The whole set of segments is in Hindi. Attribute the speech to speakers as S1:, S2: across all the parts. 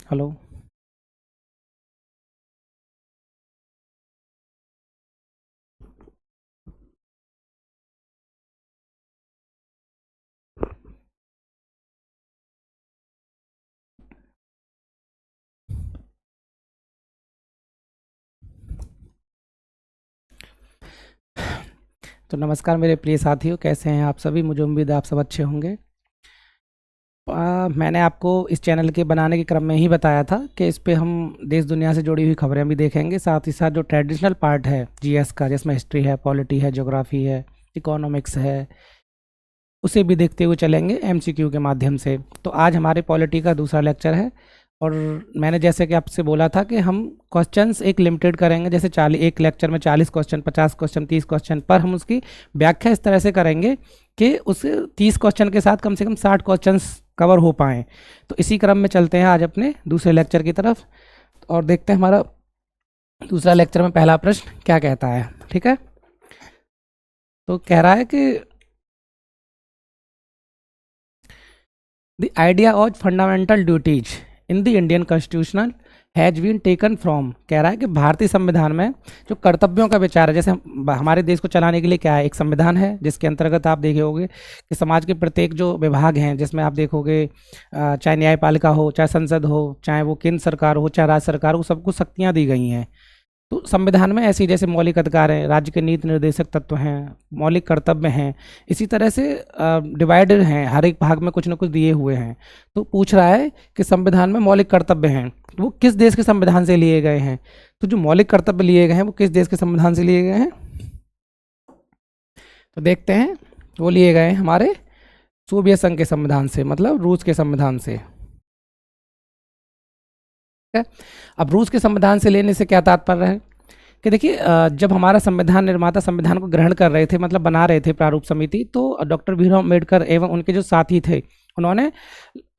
S1: हेलो। तो नमस्कार मेरे प्रिय साथियों, कैसे हैं आप सभी? मुझे उम्मीद है आप सब अच्छे होंगे। मैंने आपको इस चैनल के बनाने के क्रम में ही बताया था कि इस पे हम देश दुनिया से जुड़ी हुई खबरें भी देखेंगे, साथ ही साथ जो ट्रेडिशनल पार्ट है जीएस का, जिसमें हिस्ट्री है, पॉलिटी है, ज्योग्राफी है, इकोनॉमिक्स है, उसे भी देखते हुए चलेंगे एमसीक्यू के माध्यम से। तो आज हमारे पॉलिटी का दूसरा लेक्चर है और मैंने जैसे कि आपसे बोला था कि हम क्वेश्चंस एक लिमिटेड करेंगे, जैसे 40 एक लेक्चर में 40 क्वेश्चन, 50 क्वेश्चन, 30 क्वेश्चन, पर हम उसकी व्याख्या इस तरह से करेंगे कि उस 30 क्वेश्चन के साथ कम से कम 60 क्वेश्चंस कवर हो पाएँ। तो इसी क्रम में चलते हैं आज अपने दूसरे लेक्चर की तरफ और देखते हैं हमारा दूसरा लेक्चर में पहला प्रश्न क्या कहता है। ठीक है, तो कह रहा है कि The idea of fundamental duties in the Indian Constitution has been taken from, कह रहा है कि भारतीय संविधान में जो कर्तव्यों का विचार है, जैसे हमारे देश को चलाने के लिए क्या है, एक संविधान है जिसके अंतर्गत आप देखे होंगे कि समाज के प्रत्येक जो विभाग हैं, जिसमें आप देखोगे चाहे न्यायपालिका हो, चाहे संसद हो, चाहे वो केंद्र सरकार हो, चाहे राज्य सरकार हो, सबको शक्तियाँ दी गई हैं। तो संविधान में ऐसी जैसे मौलिक अधिकार हैं, राज्य के नीति निर्देशक तत्व हैं, मौलिक कर्तव्य हैं, इसी तरह से डिवाइडेड हैं, हर एक भाग में कुछ न कुछ दिए हुए हैं। तो पूछ रहा है कि संविधान में मौलिक कर्तव्य हैं, तो वो किस देश के संविधान से लिए गए हैं? तो जो मौलिक कर्तव्य लिए गए हैं वो किस देश के संविधान से लिए गए हैं? तो देखते हैं, वो लिए गए हैं हमारे सोवियत संघ के संविधान से, मतलब रूस के संविधान से। अब रूस के संविधान से लेने से क्या तात्पर्य है कि देखिए, जब हमारा संविधान निर्माता संविधान को ग्रहण कर रहे थे, मतलब बना रहे थे प्रारूप समिति, तो डॉक्टर भीमराव अम्बेडकर एवं उनके जो साथी थे, उन्होंने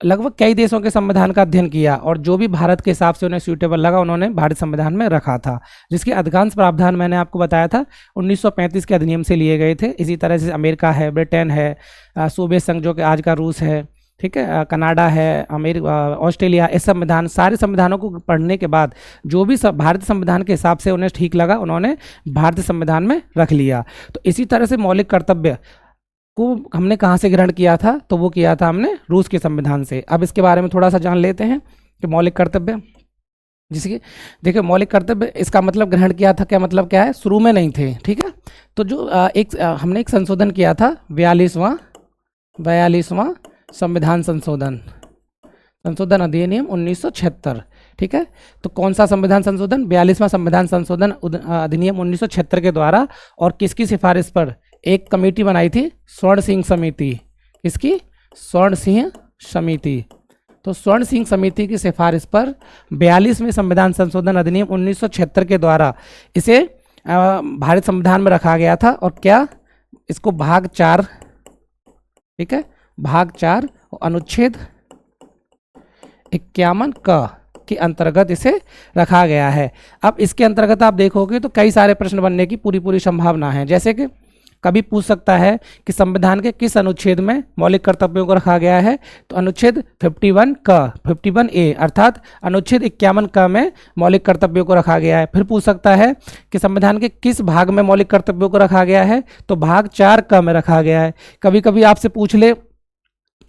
S1: लगभग कई देशों के संविधान का अध्ययन किया और जो भी भारत के हिसाब से उन्हें सूटेबल लगा उन्होंने भारत संविधान में रखा था, जिसके अधिकांश प्रावधान मैंने आपको बताया था 1935 के अधिनियम से लिए गए थे। इसी तरह से अमेरिका है, ब्रिटेन है, सोवियत संघ जो कि आज का रूस है, ठीक है, कनाडा है, ऑस्ट्रेलिया, इस संविधान, सारे संविधानों को पढ़ने के बाद जो भी भारतीय संविधान के हिसाब से उन्हें ठीक लगा उन्होंने भारतीय संविधान में रख लिया। तो इसी तरह से मौलिक कर्तव्य को हमने कहाँ से ग्रहण किया था? तो वो किया था हमने रूस के संविधान से। अब इसके बारे में थोड़ा सा जान लेते हैं कि मौलिक कर्तव्य, जिसके देखिए मौलिक कर्तव्य इसका मतलब ग्रहण किया था, क्या मतलब क्या है? शुरू में नहीं थे, ठीक है। तो जो हमने एक संशोधन किया था, 42वां संविधान संशोधन अधिनियम 1976, ठीक है। तो कौन सा संविधान संशोधन? 42वां संविधान संशोधन अधिनियम 1976 के द्वारा, और किसकी सिफारिश पर? एक कमेटी बनाई थी, स्वर्ण सिंह समिति। किसकी? स्वर्ण सिंह समिति। तो स्वर्ण सिंह समिति की सिफारिश पर 42वें संविधान संशोधन अधिनियम 1976 के द्वारा इसे भारत संविधान में रखा गया था। और क्या? इसको भाग 4, ठीक है, भाग 4 अनुच्छेद 51 के अंतर्गत इसे रखा गया है। अब इसके अंतर्गत आप देखोगे तो कई सारे प्रश्न बनने की पूरी संभावना है। जैसे कि कभी पूछ सकता है कि संविधान के किस अनुच्छेद में मौलिक कर्तव्यों को रखा गया है? तो अनुच्छेद 51A अर्थात अनुच्छेद 51 में मौलिक कर्तव्यों को रखा गया है। फिर पूछ सकता है कि संविधान के किस भाग में मौलिक कर्तव्यों को रखा गया है? तो भाग 4 में रखा गया है। कभी कभी आपसे पूछ ले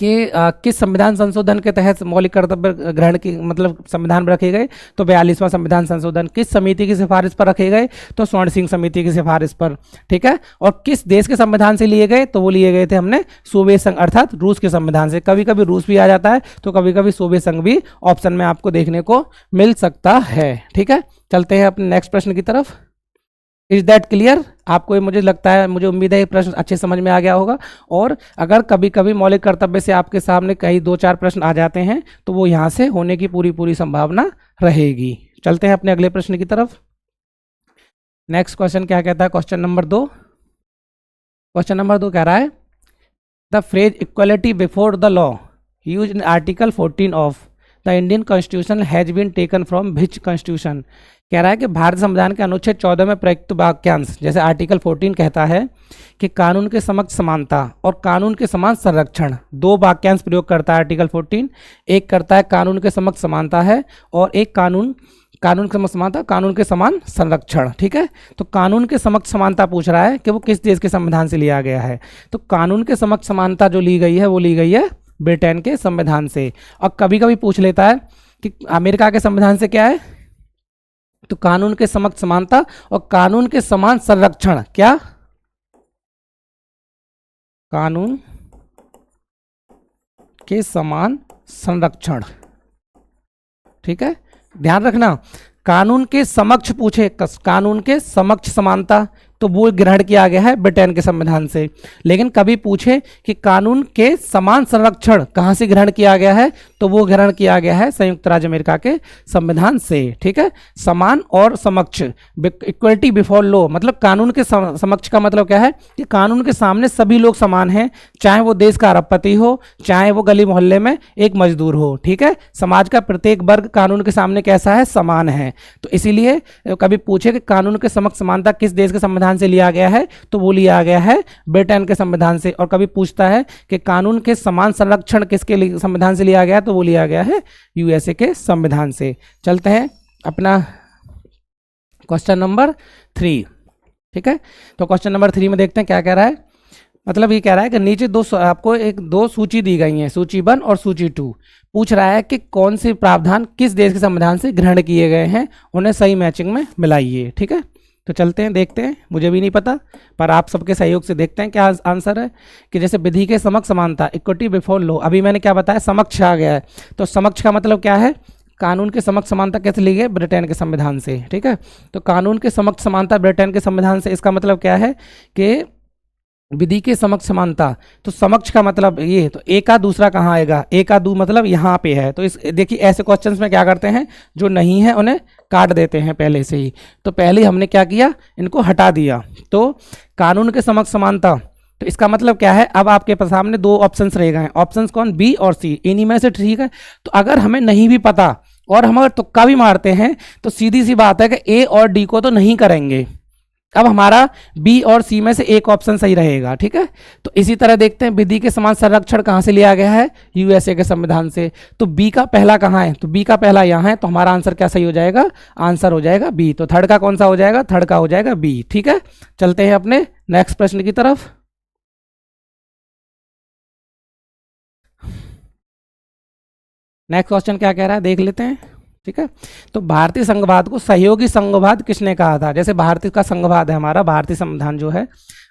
S1: कि किस संविधान संशोधन के तहत मौलिक कर्तव्य ग्रहण की, मतलब संविधान में रखे गए? तो 42वां संविधान संशोधन। किस समिति की सिफारिश पर रखे गए? तो स्वर्ण सिंह समिति की सिफारिश पर, ठीक है। और किस देश के संविधान से लिए गए? तो वो लिए गए थे हमने सोवियत संघ अर्थात रूस के संविधान से। कभी कभी रूस भी आ जाता है तो कभी कभी सोवियत संघ भी ऑप्शन में आपको देखने को मिल सकता है, ठीक है। चलते हैं अपने नेक्स्ट प्रश्न की तरफ। Is that clear? आपको ये, मुझे लगता है, मुझे उम्मीद है ये प्रश्न अच्छे समझ में आ गया होगा। और अगर कभी कभी मौलिक कर्तव्य से आपके सामने कई 2-4 प्रश्न आ जाते हैं तो वो यहाँ से होने की पूरी संभावना रहेगी। चलते हैं अपने अगले प्रश्न की तरफ। नेक्स्ट क्वेश्चन क्या कहता है? क्वेश्चन नंबर 2 कह रहा है the phrase equality before the law use in article 14 of the Indian constitution has been taken from which Constitution. कह रहा है कि भारतीय संविधान के अनुच्छेद 14 में प्रयुक्त वाक्यांश, जैसे आर्टिकल 14 कहता है कि कानून के समक्ष समानता और कानून के समान संरक्षण, दो वाक्यांश प्रयोग करता है आर्टिकल 14। एक करता है कानून के समक्ष समानता है और एक कानून के समक्ष समानता, कानून के समान संरक्षण। ठीक है, तो कानून के समक्ष समानता पूछ रहा है कि वो किस देश के संविधान से लिया गया है। तो कानून के समक्ष समानता जो ली गई है वो ली गई है ब्रिटेन के संविधान से। और कभी कभी पूछ लेता है कि अमेरिका के संविधान से क्या है, तो कानून के समक्ष समानता और कानून के समान संरक्षण। क्या? कानून के समान संरक्षण। ठीक है, ध्यान रखना, कानून के समक्ष पूछे, कानून के समक्ष समानता, तो वो ग्रहण किया गया है ब्रिटेन के संविधान से। लेकिन कभी पूछे कि कानून के समान संरक्षण कहाँ से ग्रहण किया गया है, तो वो ग्रहण किया गया है संयुक्त राज्य अमेरिका के संविधान से। ठीक है, समान और समक्ष, इक्वलिटी बिफोर लॉ, मतलब कानून के समक्ष का मतलब क्या है कि कानून के सामने सभी लोग समान हैं, चाहे वो देश का अरबपति हो, चाहे वो गली मोहल्ले में एक मजदूर हो। ठीक है, समाज का प्रत्येक वर्ग कानून के सामने कैसा है, समान है। तो इसीलिए कभी पूछे कि कानून के समक्ष समानता किस देश के संविधान से लिया गया है, तो वो लिया गया है ब्रिटेन के संविधान से। और कभी पूछता है कि कानून के समान संरक्षण किसके संविधान से लिया गया है, तो वो लिया गया है यूएसए के संविधान से। चलते हैं अपना क्वेश्चन नंबर 3। ठीक है, तो क्वेश्चन नंबर 3 में देखते हैं क्या कह रहा है। मतलब ये कह रहा है कि नीचे आपको दो सूची दी गई है, सूची 1 और सूची 2। पूछ रहा है कि कौन से प्रावधान किस देश के संविधान से ग्रहण किए गए हैं, उन्हें सही मैचिंग में मिलाइए। ठीक है, तो चलते हैं, देखते हैं, मुझे भी नहीं पता पर आप सबके सहयोग से देखते हैं क्या आंसर है। कि जैसे विधि के समक्ष समानता, इक्विटी बिफोर लॉ, अभी मैंने क्या बताया, समक्ष आ गया है। तो समक्ष का मतलब क्या है, कानून के समक्ष समानता कैसे ली गई, ब्रिटेन के संविधान से। ठीक है, तो कानून के समक्ष समानता ब्रिटेन के संविधान से, इसका मतलब क्या है कि विधि के समक्ष समानता, तो समक्ष का मतलब ये, तो एक का दूसरा कहाँ आएगा, एक का दू मतलब यहाँ पे है। तो इस देखिए ऐसे क्वेश्चंस में क्या करते हैं, जो नहीं है उन्हें काट देते हैं पहले से ही। तो पहले हमने क्या किया, इनको हटा दिया। तो कानून के समक्ष समानता, तो इसका मतलब क्या है, अब आपके सामने दो ऑप्शंस रह गए। ऑप्शंस कौन, बी और सी, इन्हीं में से। ठीक है, तो अगर हमें नहीं भी पता और हम अगर तुक्का भी मारते हैं तो सीधी सी बात है कि ए और डी को तो नहीं करेंगे। अब हमारा बी और सी में से एक ऑप्शन सही रहेगा। ठीक है, तो इसी तरह देखते हैं विधि के समान संरक्षण कहाँ से लिया गया है, यूएसए के संविधान से। तो बी का पहला कहाँ है, तो बी का पहला यहाँ है, तो हमारा आंसर क्या सही हो जाएगा, आंसर हो जाएगा बी। तो थर्ड का कौन सा हो जाएगा, थर्ड का हो जाएगा बी। ठीक है, चलते हैं अपने नेक्स्ट प्रश्न की तरफ। नेक्स्ट क्वेश्चन क्या कह रहा है, देख लेते हैं। ठीक है, तो भारतीय संघवाद को सहयोगी संघवाद किसने कहा था। जैसे भारतीय का संघवाद है, हमारा भारतीय संविधान जो है,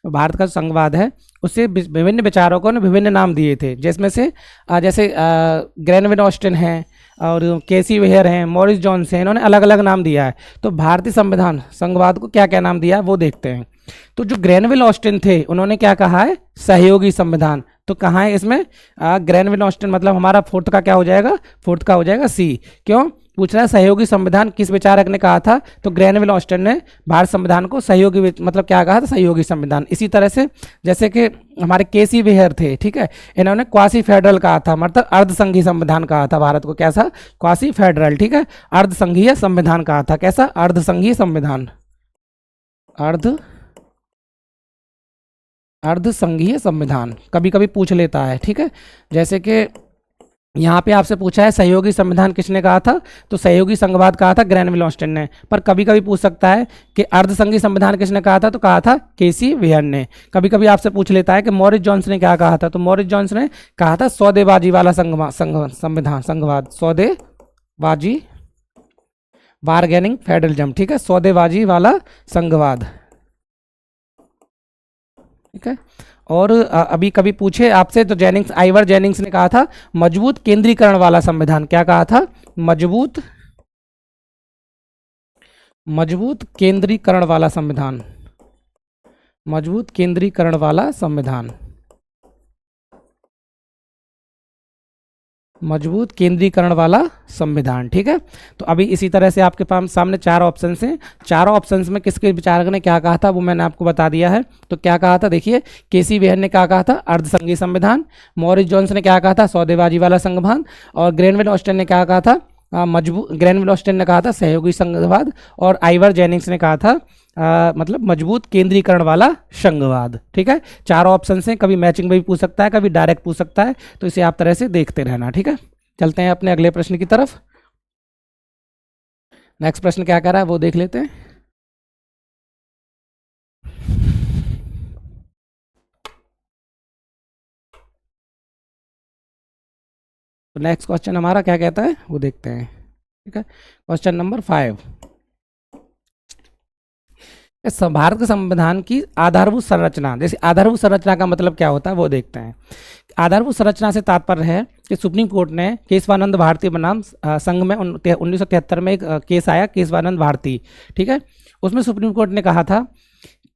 S1: भारत का संघवाद है, उससे विभिन्न विचारकों ने विभिन्न नाम दिए थे, जिसमें से जैसे ग्रेनविल ऑस्टिन हैं और केसी वेयर हैं, मॉरिस जॉन्स हैं, इन्होंने अलग अलग नाम दिया है। तो भारतीय संविधान संघवाद को क्या क्या नाम दिया है वो देखते हैं। तो जो ग्रेनविल ऑस्टिन थे उन्होंने क्या कहा है, सहयोगी संविधान। तो कहाँ है इसमें, ग्रेनविल ऑस्टिन मतलब हमारा फोर्थ का क्या हो जाएगा, फोर्थ का हो जाएगा सी। क्यों पूछ रहा है, सहयोगी संविधान किस विचारक ने कहा था, तो ग्रेनविल ऑस्टिन ने भारत संविधान को सहयोगी मतलब क्या कहा था, सहयोगी संविधान। इसी तरह से जैसे कि हमारे केसी वेयर थे, ठीक है, इन्होंने क्वासी फेडरल कहा था, मतलब अर्धसंघीय संविधान कहा था भारत को, कैसा, क्वासी फेडरल। ठीक है, अर्धसंघीय संविधान कहा था, कैसा, अर्धसंघीय संविधान, अर्धसंघीय संविधान कभी कभी पूछ लेता है। ठीक है, जैसे कि यहाँ पे आपसे पूछा है सहयोगी संविधान किसने कहा था, तो सहयोगी संघवाद कहा था ग्रेनविल ऑस्टिन ने। पर कभी कभी पूछ सकता है कि अर्धसंघीय संविधान किसने कहा था, तो कहा था केसी वेयर ने। कभी कभी आपसे पूछ लेता है कि मॉरिस जॉन्स ने क्या कहा था, तो मॉरिस जॉन्स ने कहा था सौदेबाजी वाला संविधान, संघवाद, सौदेबाजी, बार्गेनिंग फेडरलिज्म। ठीक है, सौदेबाजी वाला संघवाद। ठीक है, और अभी कभी पूछे आपसे तो जेनिंग्स, आइवर जेनिंग्स ने कहा था मजबूत केंद्रीकरण वाला संविधान। क्या कहा था, मजबूत केंद्रीकरण वाला संविधान, मजबूत केंद्रीकरण वाला संविधान। मजबूत केंद्रीकरण वाला संविधान। ठीक है, तो अभी इसी तरह से आपके पास सामने चार ऑप्शन हैं। चारों ऑप्शंस में किसके विचारक ने क्या कहा था वो मैंने आपको बता दिया है। तो क्या कहा था, देखिए केसी वेहर ने क्या कहा था, अर्धसंघीय संविधान। मॉरिस जोन्स ने क्या कहा था, सौदेबाजी वाला संविधान। और ग्रेनवेल ऑस्टिन ने क्या कहा था, ग्रेनवेल ऑस्टिन ने कहा था सहयोगी संघवाद। और आइवर जेनिंग्स ने कहा था मतलब मजबूत केंद्रीकरण वाला संघवाद। ठीक है, चारों ऑप्शन हैं, कभी मैचिंग में भी पूछ सकता है, कभी डायरेक्ट पूछ सकता है, तो इसे आप तरह से देखते रहना। ठीक है, चलते हैं अपने अगले प्रश्न की तरफ। नेक्स्ट प्रश्न क्या कह रहा है वो देख लेते हैं। तो नेक्स्ट क्वेश्चन हमारा क्या कहता है वो देखते हैं। ठीक है, क्वेश्चन नंबर 5, भारत के संविधान की आधारभूत संरचना। जैसे आधारभूत संरचना का मतलब क्या होता है वो देखते हैं। आधारभूत संरचना से तात्पर्य है कि सुप्रीम कोर्ट ने केशवानंद भारती बनाम संघ में 1973 में एक केस आया, केशवानंद भारती। ठीक है, उसमें सुप्रीम कोर्ट ने कहा था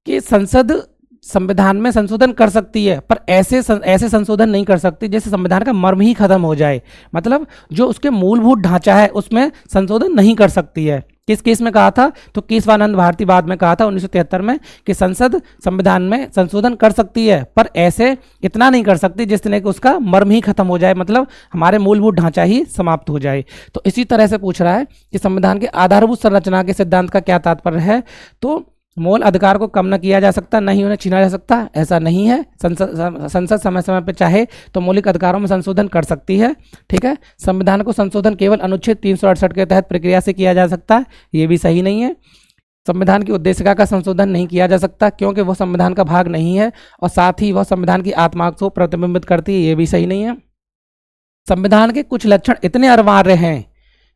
S1: कि संसद संविधान में संशोधन कर सकती है, पर ऐसे संशोधन नहीं कर सकती जैसे संविधान का मर्म ही खत्म हो जाए। मतलब जो उसके मूलभूत ढांचा है उसमें संशोधन नहीं कर सकती है। किस केस में कहा था, तो केशवानंद भारती बाद में कहा था 1973 में कि संसद संविधान में संशोधन कर सकती है, पर ऐसे इतना नहीं कर सकती जिसने कि उसका मर्म ही खत्म हो जाए, मतलब हमारे मूलभूत ढांचा ही समाप्त हो जाए। तो इसी तरह से पूछ रहा है कि संविधान के आधारभूत संरचना के सिद्धांत का क्या तात्पर्य है। तो मूल अधिकार को कम न किया जा सकता, नहीं उन्हें छीना जा सकता, ऐसा नहीं है। संसद समय समय पर चाहे तो मौलिक अधिकारों में संशोधन कर सकती है। ठीक है, संविधान को संशोधन केवल अनुच्छेद 368 के तहत प्रक्रिया से किया जा सकता है, ये भी सही नहीं है। संविधान की उद्देशिका का संशोधन नहीं किया जा सकता क्योंकि वह संविधान का भाग नहीं है, और साथ ही वह संविधान की आत्मा को प्रतिबिंबित करती है, ये भी सही नहीं है। संविधान के कुछ लक्षण इतने अनिवार्य हैं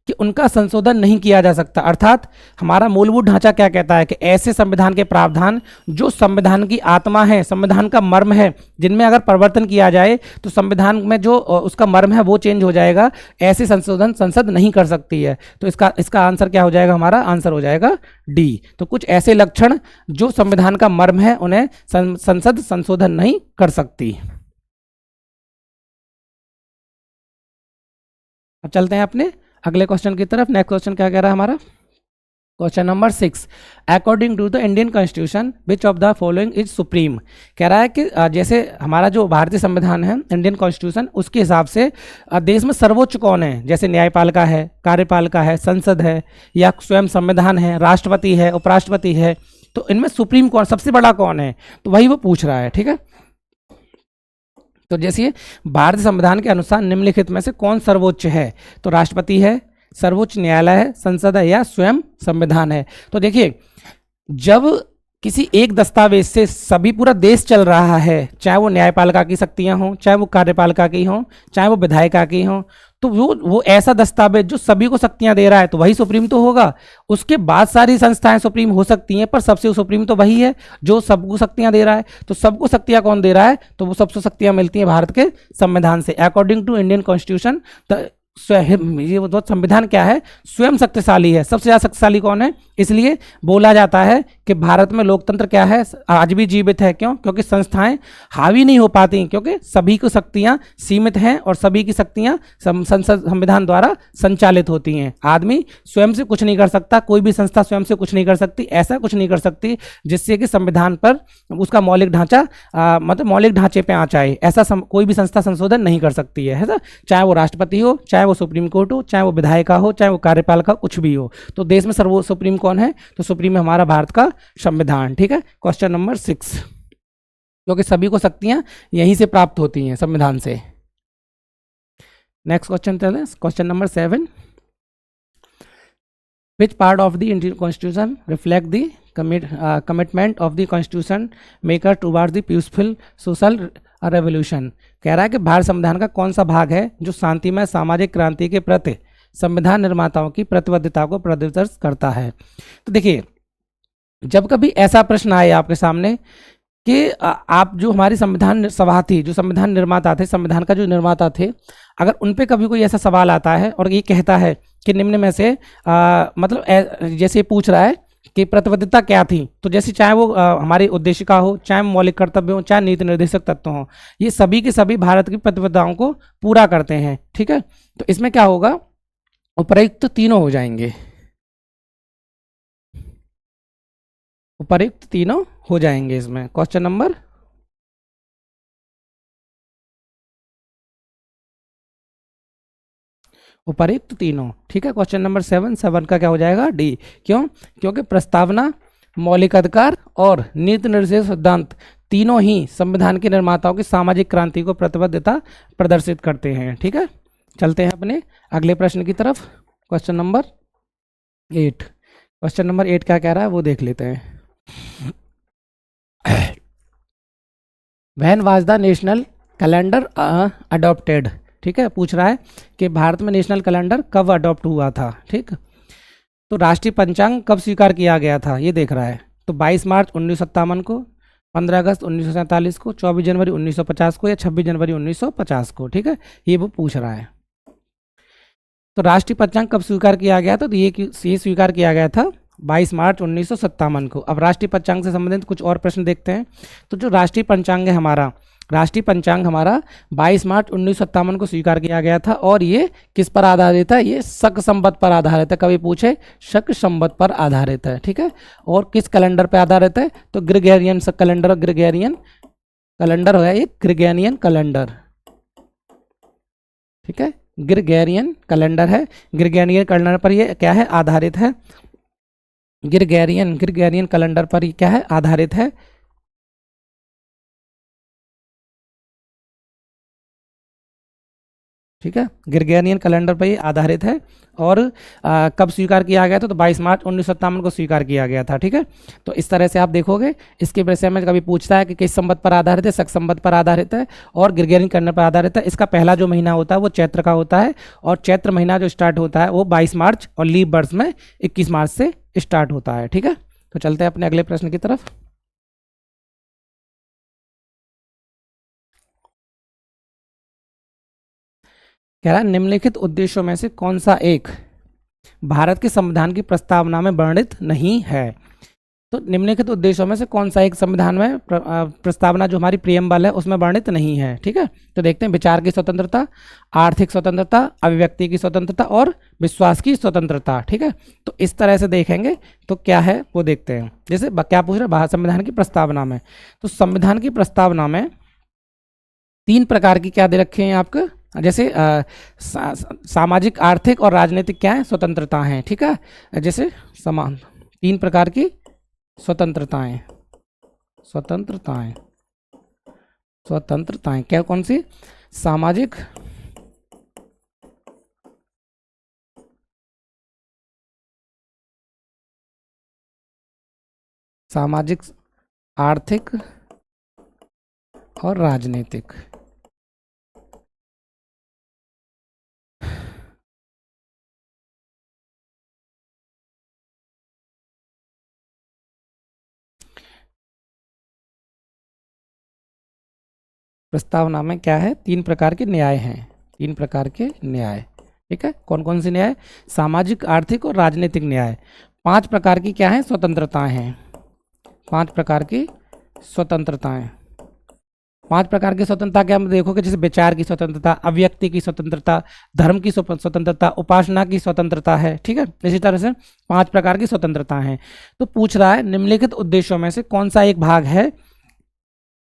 S1: कि उनका संशोधन नहीं किया जा सकता। अर्थात हमारा मूलभूत ढांचा क्या कहता है कि ऐसे संविधान के प्रावधान जो संविधान की आत्मा है, संविधान का मर्म है, जिनमें अगर परिवर्तन किया जाए तो संविधान में जो उसका मर्म है वो चेंज हो जाएगा, ऐसे संशोधन संसद नहीं कर सकती है। तो इसका आंसर क्या हो जाएगा, हमारा आंसर हो जाएगा डी। तो कुछ ऐसे लक्षण जो संविधान का मर्म है उन्हें संसद संशोधन नहीं कर सकती। अब चलते हैं अपने अगले क्वेश्चन की तरफ। नेक्स्ट क्वेश्चन क्या कह रहा है हमारा, question number 6, according to the Indian Constitution which of the following is supreme. कह रहा है कि जैसे हमारा जो भारतीय संविधान है, इंडियन कॉन्स्टिट्यूशन, उसके हिसाब से देश में सर्वोच्च कौन है। जैसे न्यायपालिका है, कार्यपालिका है, संसद है, या स्वयं संविधान है, राष्ट्रपति है, उपराष्ट्रपति है, तो इनमें सुप्रीम कौन, सबसे बड़ा कौन है, तो वही वो पूछ रहा है। ठीक है, तो जैसे भारतीय संविधान के अनुसार निम्नलिखित में से कौन सर्वोच्च है, तो राष्ट्रपति है, सर्वोच्च न्यायालय है, संसद है, या स्वयं संविधान है। तो देखिए जब किसी एक दस्तावेज से सभी पूरा देश चल रहा है, चाहे वो न्यायपालिका की शक्तियां हों, चाहे वो कार्यपालिका की हों, चाहे वो विधायिका की हों, तो वो ऐसा दस्तावेज जो सभी को शक्तियां दे रहा है तो वही सुप्रीम तो होगा। उसके बाद सारी संस्थाएं सुप्रीम हो सकती हैं, पर सबसे सुप्रीम तो वही है जो सबको शक्तियां दे रहा है। तो सबको शक्तियां कौन दे रहा है, तो वो सबसे शक्तियां मिलती हैं भारत के संविधान से। अकॉर्डिंग टू इंडियन कॉन्स्टिट्यूशन ये वो संविधान क्या है, स्वयं शक्तिशाली है। सबसे ज्यादा शक्तिशाली कौन है, इसलिए बोला जाता है कि भारत में लोकतंत्र क्या है, आज भी जीवित है। क्यों, क्योंकि संस्थाएं हावी नहीं हो पाती, क्योंकि सभी की शक्तियां सीमित हैं और सभी की शक्तियां संसद संविधान द्वारा संचालित होती हैं। आदमी स्वयं से कुछ नहीं कर सकता, कोई भी संस्था स्वयं से कुछ नहीं कर सकती, ऐसा कुछ नहीं कर सकती जिससे कि संविधान पर उसका मौलिक ढांचा मतलब मौलिक ढांचे पे आ जाए। ऐसा कोई भी संस्था संशोधन नहीं कर सकती है ना, चाहे वो राष्ट्रपति हो, चाहे वो सुप्रीम कोर्ट हो, चाहे वो विधायिका हो, चाहे वो कार्यपालिका, कुछ भी हो। तो देश में सर्वो सुप्रीम कौन है, तो सुप्रीम है हमारा भारत का संविधान। ठीक है, क्वेश्चन नंबर 6, क्योंकि सभी को शक्तियां यहीं से प्राप्त होती हैं, संविधान से। नेक्स्ट क्वेश्चन चलें, question number 7, which part of the Indian constitution reflect the commitment of the constitution maker towards the peaceful social revolution. कह रहा है कि भारत संविधान का कौन सा भाग है जो शांतिमय सामाजिक क्रांति के प्रति संविधान निर्माताओं की प्रतिबद्धता को प्रदर्शित करता है। तो देखिए जब कभी ऐसा प्रश्न आए आपके सामने कि आप जो हमारी संविधान सभा थी, जो संविधान निर्माता थे, संविधान का जो निर्माता थे, अगर उन पे कभी कोई ऐसा सवाल आता है और ये कहता है कि निम्न में से मतलब जैसे पूछ रहा है कि प्रतिबद्धता क्या थी। तो जैसे चाहे वो हमारी उद्देशिका हो, चाहे मौलिक कर्तव्य हो, चाहे नीति निर्देशक तत्व हो, ये सभी के सभी भारत की प्रतिबद्धताओं को पूरा करते हैं। ठीक है, तो इसमें क्या होगा, उपयुक्त तीनों हो जाएंगे, उपयुक्त तीनों हो जाएंगे इसमें। क्वेश्चन नंबर उपयुक्त तीनों। ठीक है, क्वेश्चन नंबर 7 का क्या हो जाएगा, डी। क्यों? क्योंकि प्रस्तावना, मौलिक अधिकार और नीति निर्देश सिद्धांत तीनों ही संविधान के निर्माताओं की सामाजिक क्रांति को प्रतिबद्धता प्रदर्शित करते हैं। ठीक है, चलते हैं अपने अगले प्रश्न की तरफ। क्वेश्चन नंबर 8, क्वेश्चन नंबर 8 क्या कह रहा है वो देख लेते हैं। When was the national calendar adopted. ठीक है, पूछ रहा है कि भारत में नेशनल कैलेंडर कब अडॉप्ट हुआ था। ठीक, तो राष्ट्रीय पंचांग कब स्वीकार किया गया था ये देख रहा है। तो 22 मार्च 1957 को, 15 अगस्त 1947 को, 24 जनवरी 1950 को, या 26 जनवरी 1950 को। ठीक है, ये वो पूछ रहा है। तो राष्ट्रीय पंचांग कब स्वीकार किया गया था, तो ये स्वीकार किया गया था 22 मार्च 1957 को। अब राष्ट्रीय पंचांग से संबंधित कुछ और प्रश्न देखते हैं। तो जो राष्ट्रीय पंचांग है हमारा, राष्ट्रीय पंचांग हमारा 22 मार्च 1957 को स्वीकार किया गया था, और ये किस पर आधारित है, ये शक संवत पर आधारित है। कभी पूछे, शक संवत पर आधारित है। ठीक है, और किस कैलेंडर पर आधारित है, तो ग्रेगोरियन कैलेंडर, ग्रेगोरियन कैलेंडर है ये, ग्रेगोरियन कैलेंडर। ठीक है, ग्रेगोरियन कैलेंडर है, ग्रेगोरियन कैलेंडर पर ये क्या है, आधारित है। ग्रेगोरियन कैलेंडर पर ये क्या है, आधारित है। ठीक है, ग्रेगोरियन कैलेंडर पर ये आधारित है। और कब स्वीकार किया गया था, तो 22 मार्च 1957 को स्वीकार किया गया था। ठीक है, तो इस तरह से आप देखोगे। इसके विषय में कभी पूछता है कि किस संवत पर आधारित है, शक संवत पर आधारित है और ग्रेगोरियन कैलेंडर पर आधारित है। इसका पहला जो महीना होता है वो चैत्र का होता है, और चैत्र महीना जो स्टार्ट होता है वो 22 मार्च और लीप वर्ष में 21 मार्च से स्टार्ट होता है। ठीक है, तो चलते हैं अपने अगले प्रश्न की तरफ। कह रहा है निम्नलिखित उद्देश्यों में से कौन सा एक भारत के संविधान की प्रस्तावना में वर्णित नहीं है। तो निम्नलिखित उद्देश्यों में से कौन सा एक संविधान में प्रस्तावना जो हमारी प्रियम्बल है उसमें वर्णित नहीं है। ठीक है, तो देखते हैं, विचार की स्वतंत्रता, आर्थिक स्वतंत्रता, अभिव्यक्ति की स्वतंत्रता और विश्वास की स्वतंत्रता। ठीक है, तो इस तरह से देखेंगे तो क्या है वो देखते हैं। जैसे क्या पूछ रहे हैं, संविधान की प्रस्तावना में, तो संविधान की प्रस्तावना में 3 प्रकार की क्या दे रखे हैं आपको, जैसे सामाजिक, आर्थिक और राजनीतिक क्या है, स्वतंत्रता है। ठीक है, जैसे समान 3 प्रकार की स्वतंत्रताएं, स्वतंत्रताएं, स्वतंत्रताएं क्या, कौन सी, सामाजिक, सामाजिक, आर्थिक और राजनीतिक। प्रस्तावना में क्या है, 3 प्रकार के न्याय हैं, 3 प्रकार के न्याय। ठीक है, कौन कौन से न्याय, सामाजिक, आर्थिक और राजनीतिक न्याय। 5 प्रकार की क्या है, स्वतंत्रताएं हैं, 5 प्रकार की स्वतंत्रताएं। 5 प्रकार की स्वतंत्रता क्या हम देखोगे, जैसे विचार की स्वतंत्रता, अभिव्यक्ति की स्वतंत्रता, धर्म की स्वतंत्रता, उपासना की स्वतंत्रता है। ठीक है, इसी तरह से 5 प्रकार की स्वतंत्रता है। तो पूछ रहा है निम्नलिखित उद्देश्यों में से कौन सा एक भाग है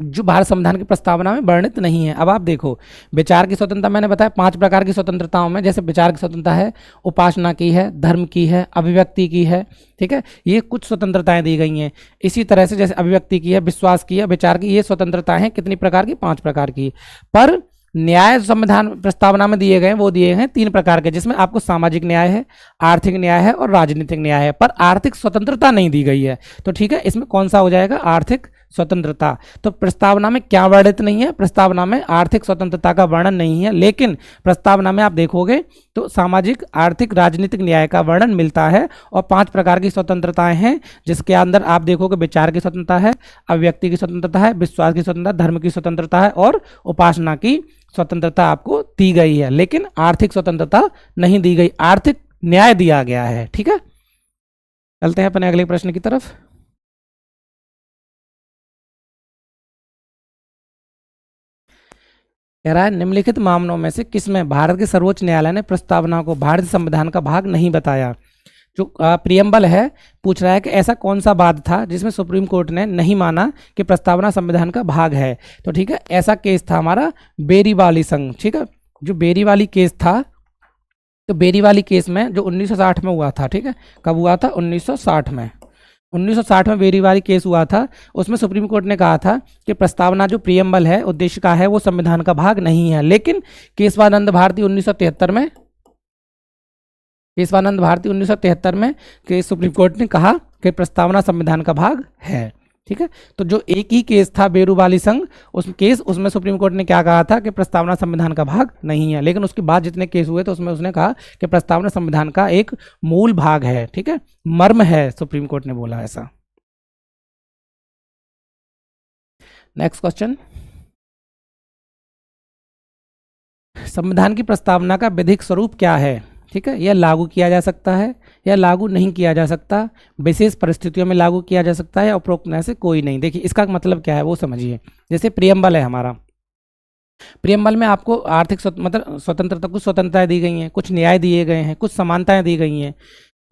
S1: जो भारत संविधान की प्रस्तावना में वर्णित नहीं है। अब आप देखो, विचार की स्वतंत्रता मैंने बताया 5 प्रकार की स्वतंत्रताओं में, जैसे विचार की स्वतंत्रता है, उपासना की है, धर्म की है, अभिव्यक्ति की है। ठीक है, ये कुछ स्वतंत्रताएं दी गई हैं। इसी तरह से जैसे अभिव्यक्ति की है, विश्वास की है, विचार की, ये स्वतंत्रताएं हैं कितनी प्रकार की, 5 प्रकार की। पर न्याय संविधान प्रस्तावना में दिए गए वो दिए हैं 3 प्रकार के, जिसमें आपको सामाजिक न्याय है, आर्थिक न्याय है और राजनीतिक न्याय है, पर आर्थिक स्वतंत्रता नहीं दी गई है। तो ठीक है, इसमें कौन सा हो जाएगा, आर्थिक स्वतंत्रता। तो प्रस्तावना में क्या वर्णित नहीं है, प्रस्तावना में आर्थिक स्वतंत्रता का वर्णन नहीं है, लेकिन प्रस्तावना में आप देखोगे तो सामाजिक, आर्थिक, राजनीतिक न्याय का वर्णन मिलता है। और 5 प्रकार की स्वतंत्रताएं हैं, जिसके अंदर आप देखोगे विचार की स्वतंत्रता है, अभिव्यक्ति की स्वतंत्रता है, विश्वास की स्वतंत्रता, धर्म की स्वतंत्रता है और उपासना की स्वतंत्रता आपको दी गई है, लेकिन आर्थिक स्वतंत्रता नहीं दी गई, आर्थिक न्याय दिया गया है। ठीक है, चलते हैं अपने अगले प्रश्न की तरफ। कह रहा है निम्नलिखित मामलों में से किसमें भारत के सर्वोच्च न्यायालय ने प्रस्तावना को भारतीय संविधान का भाग नहीं बताया। जो प्रियम्बल है, पूछ रहा है कि ऐसा कौन सा वाद था जिसमें सुप्रीम कोर्ट ने नहीं माना कि प्रस्तावना संविधान का भाग है। तो ठीक है, ऐसा केस था हमारा बेरीवाली संघ। ठीक है, जो बेरीवाली केस था, तो बेरीवाली केस में जो 1960 में हुआ था, ठीक है, कब हुआ था, 1960 में। 1960 में बेरीवाली केस हुआ था। उसमें सुप्रीम कोर्ट ने कहा था कि प्रस्तावना जो प्रियम्बल है, उद्देश्य का है, वो संविधान का भाग नहीं है। लेकिन केशवानंद भारती 1973 में, केशवानंद भारती 1973 में कि सुप्रीम कोर्ट ने कहा कि प्रस्तावना संविधान का भाग है। ठीक है, तो जो एक ही केस था बेरूवाली संघ, उस केस, उसमें सुप्रीम कोर्ट ने क्या कहा था कि प्रस्तावना संविधान का भाग नहीं है। लेकिन उसके बाद जितने केस हुए तो उसमें उसने कहा कि प्रस्तावना संविधान का एक मूल भाग है। ठीक है, मर्म है, सुप्रीम कोर्ट ने बोला ऐसा। नेक्स्ट क्वेश्चन, संविधान की प्रस्तावना का विधिक स्वरूप क्या है। ठीक है, यह लागू किया जा सकता है या लागू नहीं किया जा सकता, विशेष परिस्थितियों में लागू किया जा सकता है, उपरोक्त में से कोई नहीं। देखिए इसका मतलब क्या है वो समझिए। जैसे प्रियम्बल है हमारा, प्रियम्बल में आपको आर्थिक मतलब स्वतंत्रता, कुछ स्वतंत्रताएं दी गई हैं, कुछ न्याय दिए गए हैं, कुछ समानताएं दी गई हैं।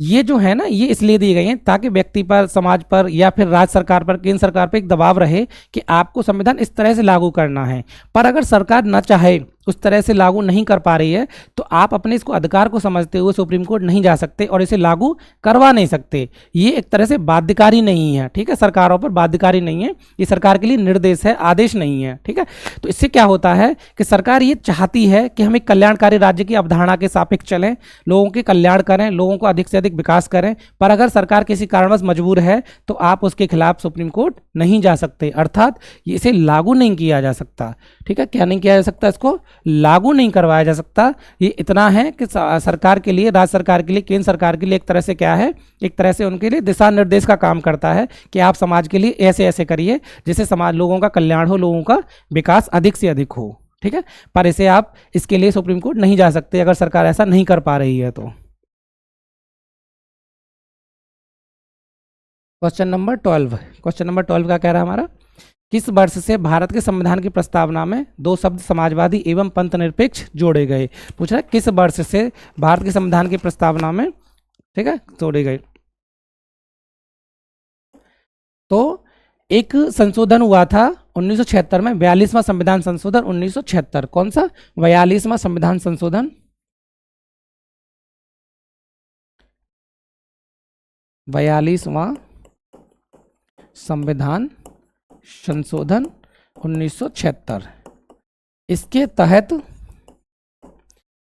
S1: ये जो है ना, ये इसलिए दी गई हैं ताकि व्यक्ति पर, समाज पर या फिर राज्य सरकार पर, केंद्र सरकार पर एक दबाव रहे कि आपको संविधान इस तरह से लागू करना है। पर अगर सरकार न चाहे, उस तरह से लागू नहीं कर पा रही है, तो आप अपने इसको अधिकार को समझते हुए सुप्रीम कोर्ट नहीं जा सकते और इसे लागू करवा नहीं सकते। ये एक तरह से बाध्यकारी नहीं है। ठीक है, सरकारों पर बाध्यकारी नहीं है, ये सरकार के लिए निर्देश है, आदेश नहीं है। ठीक है, तो इससे क्या होता है कि सरकार ये चाहती है कि हम एक कल्याणकारी राज्य की अवधारणा के सापेक्ष चलें, लोगों के कल्याण करें, लोगों को अधिक से अधिक विकास करें। पर अगर सरकार किसी कारणवश मजबूर है तो आप उसके खिलाफ सुप्रीम कोर्ट नहीं जा सकते, अर्थात इसे लागू नहीं किया जा सकता। ठीक है, क्या नहीं किया जा सकता, इसको लागू नहीं करवाया जा सकता। ये इतना है कि सरकार के लिए, राज्य सरकार के लिए, केंद्र सरकार के लिए एक तरह से क्या है, एक तरह से उनके लिए दिशा निर्देश का काम करता है कि आप समाज के लिए ऐसे ऐसे करिए जिससे समाज, लोगों का कल्याण हो, लोगों का विकास अधिक से अधिक हो। ठीक है, पर इसे आप, इसके लिए सुप्रीम कोर्ट नहीं जा सकते अगर सरकार ऐसा नहीं कर पा रही है तो। क्वेश्चन नंबर 12, क्वेश्चन नंबर 12 का कह रहा है हमारा, किस वर्ष से भारत के संविधान की प्रस्तावना में दो शब्द समाजवादी एवं पंथनिरपेक्ष जोड़े गए। पूछ रहा है किस वर्ष से भारत के संविधान की प्रस्तावना में, ठीक है, जोड़े गए। तो एक संशोधन हुआ था 1976 में, 42वां संविधान संशोधन 1976। कौन सा, 42वां संविधान संशोधन, 42वां संविधान संशोधन 1976। इसके तहत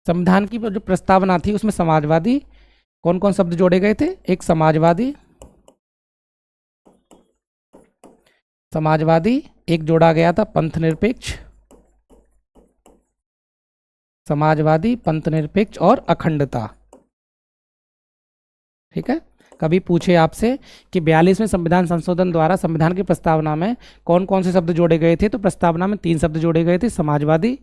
S1: संविधान की जो प्रस्तावना थी उसमें समाजवादी, कौन कौन शब्द जोड़े गए थे, एक समाजवादी, समाजवादी, एक जोड़ा गया था पंथनिरपेक्ष, समाजवादी, पंथनिरपेक्ष और अखंडता। ठीक है, कभी पूछे आपसे कि 42वें संविधान संशोधन द्वारा संविधान की प्रस्तावना में कौन कौन से शब्द जोड़े गए थे, तो प्रस्तावना में 3 शब्द जोड़े गए थे, समाजवादी,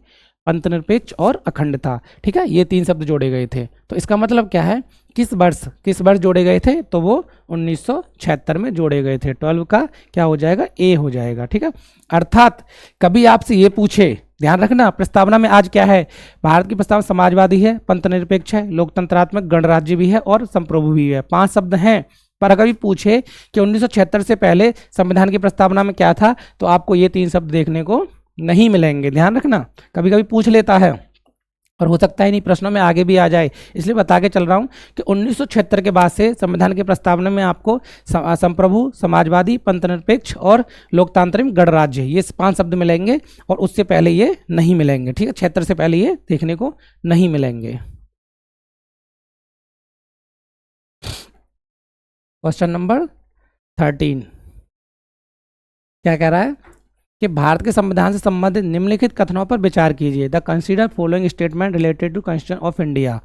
S1: पंथनिरपेक्ष और अखंडता। ठीक है, ये 3 शब्द जोड़े गए थे। तो इसका मतलब क्या है, किस वर्ष जोड़े गए थे, तो वो 1976 में जोड़े गए थे। 12 का क्या हो जाएगा, ए हो जाएगा। ठीक है, अर्थात कभी आपसे ये पूछे, ध्यान रखना, प्रस्तावना में आज क्या है, भारत की प्रस्तावना समाजवादी है, पंथनिरपेक्ष है, लोकतंत्रात्मक, गणराज्य भी है और संप्रभु भी है, 5 शब्द हैं। पर अगर भी पूछे कि 1976 से पहले संविधान की प्रस्तावना में क्या था, तो आपको ये 3 शब्द देखने को नहीं मिलेंगे। ध्यान रखना, कभी कभी पूछ लेता है और हो सकता है नहीं प्रश्नों में आगे भी आ जाए, इसलिए बता के चल रहा हूँ कि 1976 के बाद से संविधान की प्रस्तावना में आपको संप्रभु, समाजवादी, पंथनिरपेक्ष और लोकतांत्रिक, गणराज्य, ये 5 शब्द मिलेंगे और उससे पहले ये नहीं मिलेंगे। ठीक है, 76 से पहले ये देखने को नहीं मिलेंगे। क्वेश्चन नंबर 13 क्या कह रहा है कि भारत के संविधान से संबंधित निम्नलिखित कथनों पर विचार कीजिए। The consider following statement related to Constitution of India.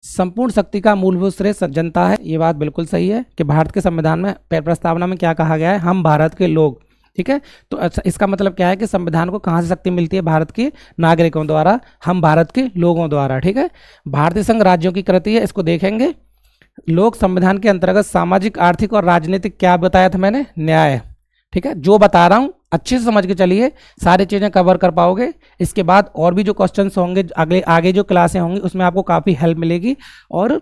S1: संपूर्ण शक्ति का मूलभूत श्रेय जनता है, ये बात बिल्कुल सही है कि भारत के संविधान में प्रस्तावना में क्या कहा गया है, हम भारत के लोग। ठीक है, तो इसका मतलब क्या है कि संविधान को कहाँ से शक्ति मिलती है, भारत के नागरिकों द्वारा, हम भारत के लोगों द्वारा। ठीक है, भारतीय संघ राज्यों की कृति है, इसको देखेंगे। लोक संविधान के अंतर्गत सामाजिक, आर्थिक और राजनीतिक क्या बताया था मैंने, न्याय। ठीक है, जो बता रहा हूं अच्छे से समझ के चलिए, सारी चीजें कवर कर पाओगे। इसके बाद और भी जो क्वेश्चंस होंगे आगे जो क्लासें होंगी उसमें आपको काफी हेल्प मिलेगी, और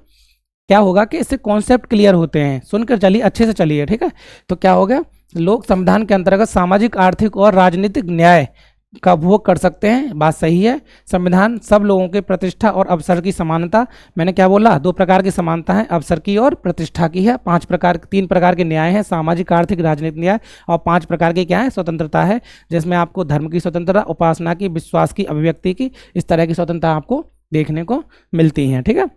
S1: क्या होगा कि इससे कॉन्सेप्ट क्लियर होते हैं। सुनकर चलिए, अच्छे से चलिए। ठीक है, तो क्या हो गया, लोक संविधान के अंतर्गत सामाजिक, आर्थिक और राजनीतिक न्याय का उपभोग कर सकते हैं, बात सही है। संविधान सब लोगों के प्रतिष्ठा और अवसर की समानता, मैंने क्या बोला, 2 प्रकार की समानता है, अवसर की और प्रतिष्ठा की है। 3 प्रकार के न्याय हैं, सामाजिक, आर्थिक, राजनीतिक न्याय, और 5 प्रकार के क्या है, स्वतंत्रता है, जिसमें आपको धर्म की स्वतंत्रता, उपासना की, विश्वास की, अभिव्यक्ति की, इस तरह की स्वतंत्रता आपको देखने को मिलती है। ठीक है,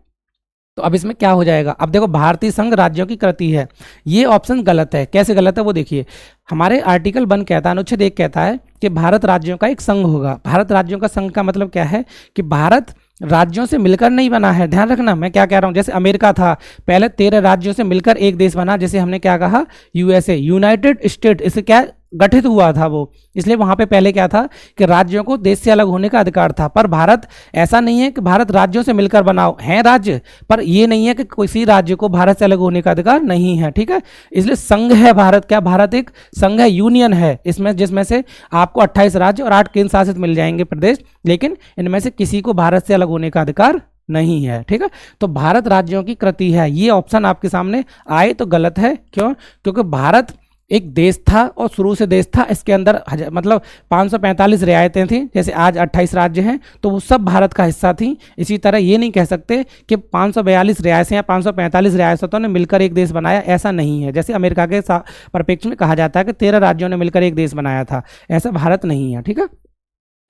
S1: तो अब इसमें क्या हो जाएगा, अब देखो भारतीय संघ राज्यों की कृति है, ये ऑप्शन गलत है। कैसे गलत है वो देखिए, हमारे आर्टिकल 1 कहता है, अनुच्छेद 1 कहता है कि भारत राज्यों का एक संघ होगा। भारत राज्यों का संघ का मतलब क्या है कि भारत राज्यों से मिलकर नहीं बना है। ध्यान रखना मैं क्या कह रहा हूं, जैसे अमेरिका था पहले 13 राज्यों से मिलकर एक देश बना, जैसे हमने क्या कहा, यूएसए, यूनाइटेड स्टेट, इससे क्या गठित हुआ था वो, इसलिए वहां पे पहले क्या था कि राज्यों को देश से अलग होने का अधिकार था। पर भारत ऐसा नहीं है कि भारत राज्यों से मिलकर बनाओ, है राज्य, पर ये नहीं है कि किसी राज्य को भारत से अलग होने का अधिकार नहीं है। ठीक है, इसलिए संघ है भारत, क्या भारत एक संघ है, यूनियन है इसमें, जिसमें से आपको 28 राज्य और 8 केंद्र शासित मिल जाएंगे प्रदेश, लेकिन इनमें से किसी को भारत से अलग होने का अधिकार नहीं है। ठीक है, तो भारत राज्यों की कृति है, ये ऑप्शन आपके सामने आए तो गलत है। क्यों, क्योंकि भारत एक देश था और शुरू से देश था, इसके अंदर मतलब 545 रियायतें थी, जैसे आज 28 राज्य हैं तो वो सब भारत का हिस्सा थी। इसी तरह ये नहीं कह सकते कि 542 रियासतें या 545 रियासतों ने मिलकर एक देश बनाया, ऐसा नहीं है। जैसे अमेरिका के परिप्रेक्ष्य में कहा जाता है कि 13 राज्यों ने मिलकर एक देश बनाया था, ऐसा भारत नहीं है। ठीक है,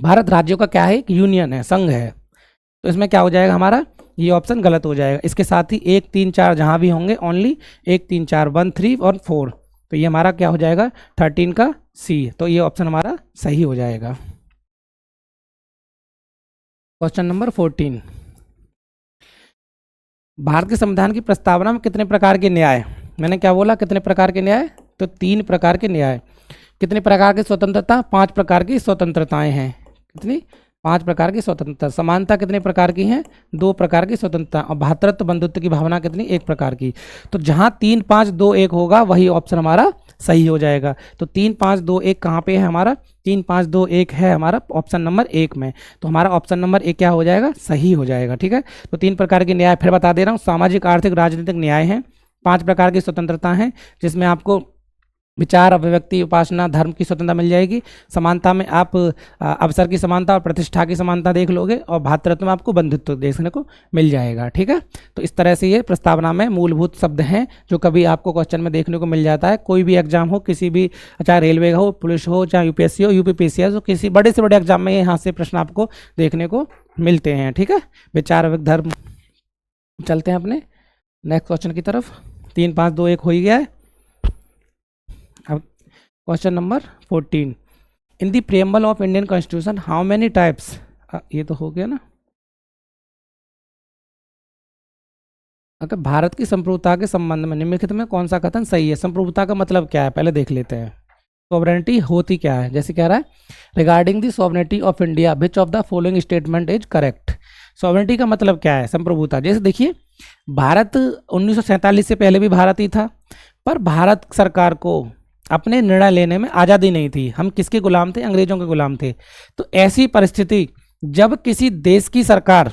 S1: भारत राज्यों का क्या है, एक यूनियन है, संघ है। तो इसमें क्या हो जाएगा हमारा, ये ऑप्शन गलत हो जाएगा। इसके साथ ही 1, 3, 4 जहां भी होंगे ओनली 1, 3, 4, 1, 3 और 4, तो ये हमारा क्या हो जाएगा 13 का सी, तो ये ऑप्शन हमारा सही हो जाएगा। क्वेश्चन नंबर 14, भारत के संविधान की प्रस्तावना में कितने प्रकार के न्याय, मैंने क्या बोला, कितने प्रकार के न्याय, तो 3 प्रकार के न्याय। कितने प्रकार की स्वतंत्रता, 5 प्रकार की स्वतंत्रताएं हैं। कितनी, 5 प्रकार की स्वतंत्रता। समानता कितने प्रकार की हैं, 2 प्रकार की स्वतंत्रता। और भ्रातृत्व बंधुत्व की भावना कितनी, 1 प्रकार की। तो जहां 3, 5, 2, 1 होगा वही ऑप्शन हमारा सही हो जाएगा। तो 3, 5, 2, 1 कहाँ पे है हमारा, 3, 5, 2, 1 है हमारा ऑप्शन नंबर 1 में, तो हमारा ऑप्शन नंबर 1 क्या हो जाएगा, सही हो जाएगा। ठीक है, तो 3 प्रकार के न्याय फिर बता दे रहा हूँ, सामाजिक, आर्थिक, राजनीतिक न्याय हैं। 5 प्रकार की स्वतंत्रता है, जिसमें आपको विचार, अभिव्यक्ति, उपासना, धर्म की स्वतंत्रता मिल जाएगी। समानता में आप अवसर की समानता और प्रतिष्ठा की समानता देख लोगे, और भ्रातृत्व में आपको बंधुत्व देखने को मिल जाएगा। ठीक है, तो इस तरह से ये प्रस्तावना में मूलभूत शब्द हैं जो कभी आपको क्वेश्चन में देखने को मिल जाता है। कोई भी एग्जाम हो, किसी भी, चाहे रेलवे हो, पुलिस हो, चाहे यूपीएससी हो, यूपीपीएससी हो, किसी बड़े से बड़े एग्जाम में यहाँ से प्रश्न आपको देखने को मिलते हैं। ठीक है, विचार, धर्म। चलते हैं अपने नेक्स्ट क्वेश्चन की तरफ। 3, 5, 2, 1 हो ही गया है। अब question number 14, in the preamble of Indian constitution how many types, ये तो हो गया ना। अगर भारत की संप्रभुता के संबंध में निम्नलिखित में कौन सा कथन सही है। संप्रभुता का मतलब क्या है पहले देख लेते हैं। सॉवरेनिटी होती क्या है, जैसे कह रहा है regarding the sovereignty of India which of the following statement is correct. Sovereignty का मतलब क्या है, संप्रभुता। जैसे देखिए भारत 1947 से पहले भी भारत ही था, पर भारत सरकार को अपने निर्णय लेने में आज़ादी नहीं थी। हम किसके गुलाम थे, अंग्रेजों के गुलाम थे। तो ऐसी परिस्थिति जब किसी देश की सरकार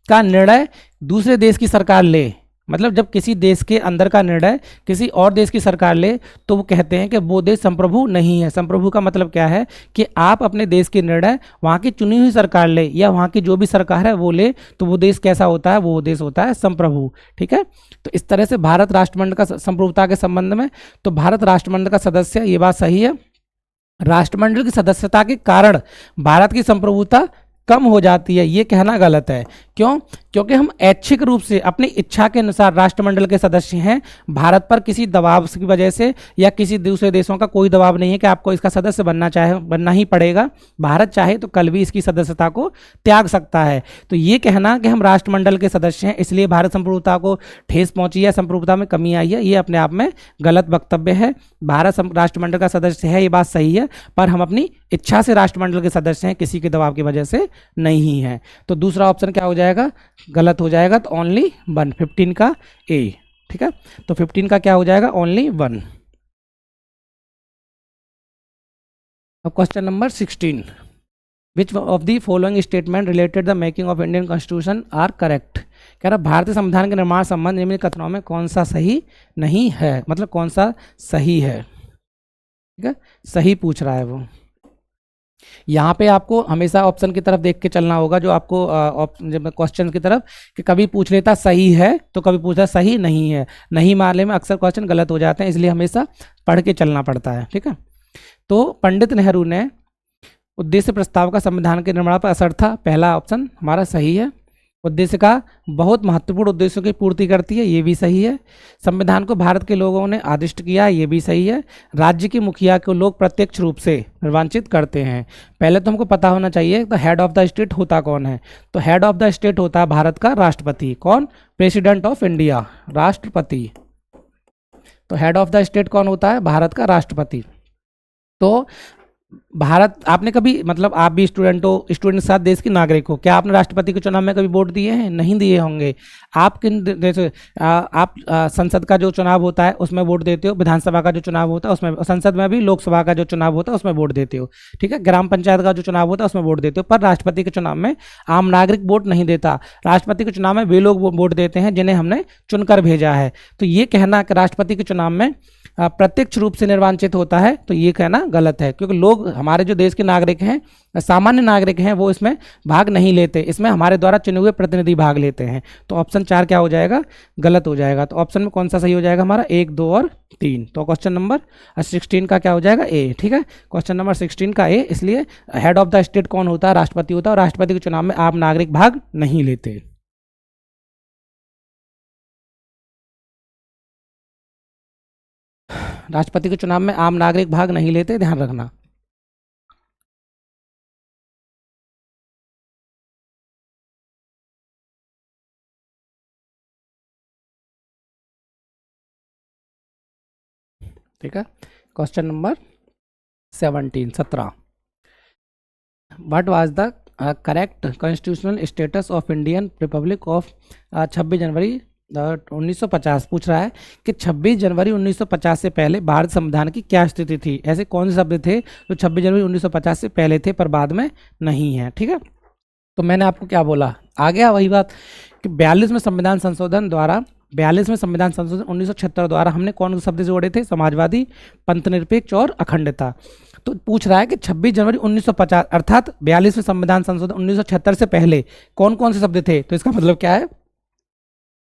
S1: का निर्णय दूसरे देश की सरकार ले, मतलब जब किसी देश के अंदर का निर्णय किसी और देश की सरकार ले, तो वो कहते हैं कि वो देश संप्रभु नहीं है। संप्रभु का मतलब क्या है कि आप अपने देश के निर्णय वहाँ की चुनी हुई सरकार ले, या वहाँ की जो भी सरकार है वो ले, तो वो देश कैसा होता है, वो देश होता है संप्रभु। ठीक है, तो इस तरह से भारत राष्ट्रमंडल का संप्रभुता के संबंध में, तो भारत राष्ट्रमंडल का सदस्य, ये बात सही है, राष्ट्रमंडल की सदस्यता के कारण भारत की संप्रभुता कम हो जाती है, ये कहना गलत है। क्यों, क्योंकि हम ऐच्छिक रूप से अपनी इच्छा के अनुसार राष्ट्रमंडल के सदस्य हैं। भारत पर किसी दबाव की वजह से या किसी दूसरे देशों का कोई दबाव नहीं है कि आपको इसका सदस्य बनना ही पड़ेगा। भारत चाहे तो कल भी इसकी सदस्यता को त्याग सकता है। तो ये कहना कि हम राष्ट्रमंडल के सदस्य हैं इसलिए भारत संप्रभुता को ठेस पहुंची है, संप्रभुता में कमी आई है, ये अपने आप में गलत वक्तव्य है। भारत राष्ट्रमंडल का सदस्य है, ये बात सही है, पर हम अपनी इच्छा से राष्ट्रमंडल के सदस्य हैं, किसी के दबाव की वजह से नहीं है। तो दूसरा ऑप्शन क्या हो जाएगा, गलत हो जाएगा। तो ओनली 1, 15 का ए। ठीक है। तो 15 का क्या हो जाएगा, ओनली 1। अब question number 16, which of the following statement related the making of Indian Constitution are correct. कह रहा भारतीय संविधान के निर्माण संबंध निम्नलिखित कथनों में कौन सा सही नहीं है, मतलब कौन सा सही है, ठीक है, सही पूछ रहा है वो। यहाँ पे आपको हमेशा ऑप्शन की तरफ देख के चलना होगा, जो आपको जब क्वेश्चन की तरफ, कि कभी पूछ लेता सही है तो कभी पूछता सही नहीं है, नहीं मारने में अक्सर क्वेश्चन गलत हो जाते हैं, इसलिए हमेशा पढ़ के चलना पड़ता है, ठीक है। तो पंडित नेहरू ने उद्देश्य प्रस्ताव का संविधान के निर्माण पर असर था, पहला ऑप्शन हमारा सही है। उद्देश्य का बहुत महत्वपूर्ण उद्देश्यों की पूर्ति करती है, ये भी सही है। संविधान को भारत के लोगों ने आदिष्ट किया, ये भी सही है। राज्य के मुखिया को लोग प्रत्यक्ष रूप से निर्वाचित करते हैं। पहले तो हमको पता होना चाहिए तो हेड ऑफ द स्टेट होता कौन है, तो हेड ऑफ द स्टेट होता है भारत का राष्ट्रपति। कौन, प्रेसिडेंट ऑफ इंडिया, राष्ट्रपति। तो हेड ऑफ द स्टेट कौन होता है, भारत का राष्ट्रपति। तो भारत, आपने कभी, मतलब आप भी स्टूडेंट हो, स्टूडेंट के साथ देश के नागरिक हो, क्या आपने राष्ट्रपति के चुनाव में कभी वोट दिए हैं, नहीं दिए होंगे। आप किन जैसे आप संसद का जो चुनाव होता है उसमें वोट देते हो, विधानसभा का जो चुनाव होता है उसमें, संसद में भी लोकसभा का जो चुनाव होता है उसमें वोट देते हो, ठीक है। ग्राम पंचायत का जो चुनाव होता है उसमें वोट देते हो, पर राष्ट्रपति के चुनाव में आम नागरिक वोट नहीं देता। राष्ट्रपति के चुनाव में वे लोग वोट देते हैं जिन्हें हमने चुनकर भेजा है। तो ये कहना कि राष्ट्रपति के चुनाव में प्रत्यक्ष रूप से निर्वाचित होता है, तो ये कहना गलत है, क्योंकि लोग, हमारे जो देश के नागरिक हैं, सामान्य नागरिक हैं, वो इसमें भाग नहीं लेते, इसमें हमारे द्वारा चुने हुए प्रतिनिधि भाग लेते हैं। तो ऑप्शन 4 क्या हो जाएगा, गलत हो जाएगा। तो ऑप्शन में कौन सा सही हो जाएगा हमारा, 1, 2 और 3। तो क्वेश्चन नंबर 16 का क्या हो जाएगा, ए, ठीक है। क्वेश्चन नंबर 16 का ए, इसलिए हेड ऑफ द स्टेट कौन होता है, राष्ट्रपति होता है, और राष्ट्रपति के चुनाव में आम नागरिक भाग नहीं लेते। राष्ट्रपति के चुनाव में आम नागरिक भाग नहीं लेते, ध्यान रखना। ठीक है। Question number 17 what was the correct constitutional status of Indian Republic of 26 जनवरी 1950। पूछ रहा है कि 26 जनवरी 1950 से पहले भारत संविधान की क्या स्थिति थी। ऐसे कौन से शब्द थे जो 26 जनवरी 1950 से पहले थे पर बाद में नहीं है, ठीक है। तो मैंने आपको क्या बोला, आ गया वही बात कि 42वें संविधान संशोधन द्वारा, 42वें संविधान संशोधन 1976 द्वारा हमने कौन से शब्द जोड़े थे, समाजवादी, पंथनिरपेक्ष और अखंडता। तो पूछ रहा है कि 26 जनवरी 1950 अर्थात 42वें संविधान संशोधन 1976 से पहले कौन कौन से शब्द थे। तो इसका मतलब क्या है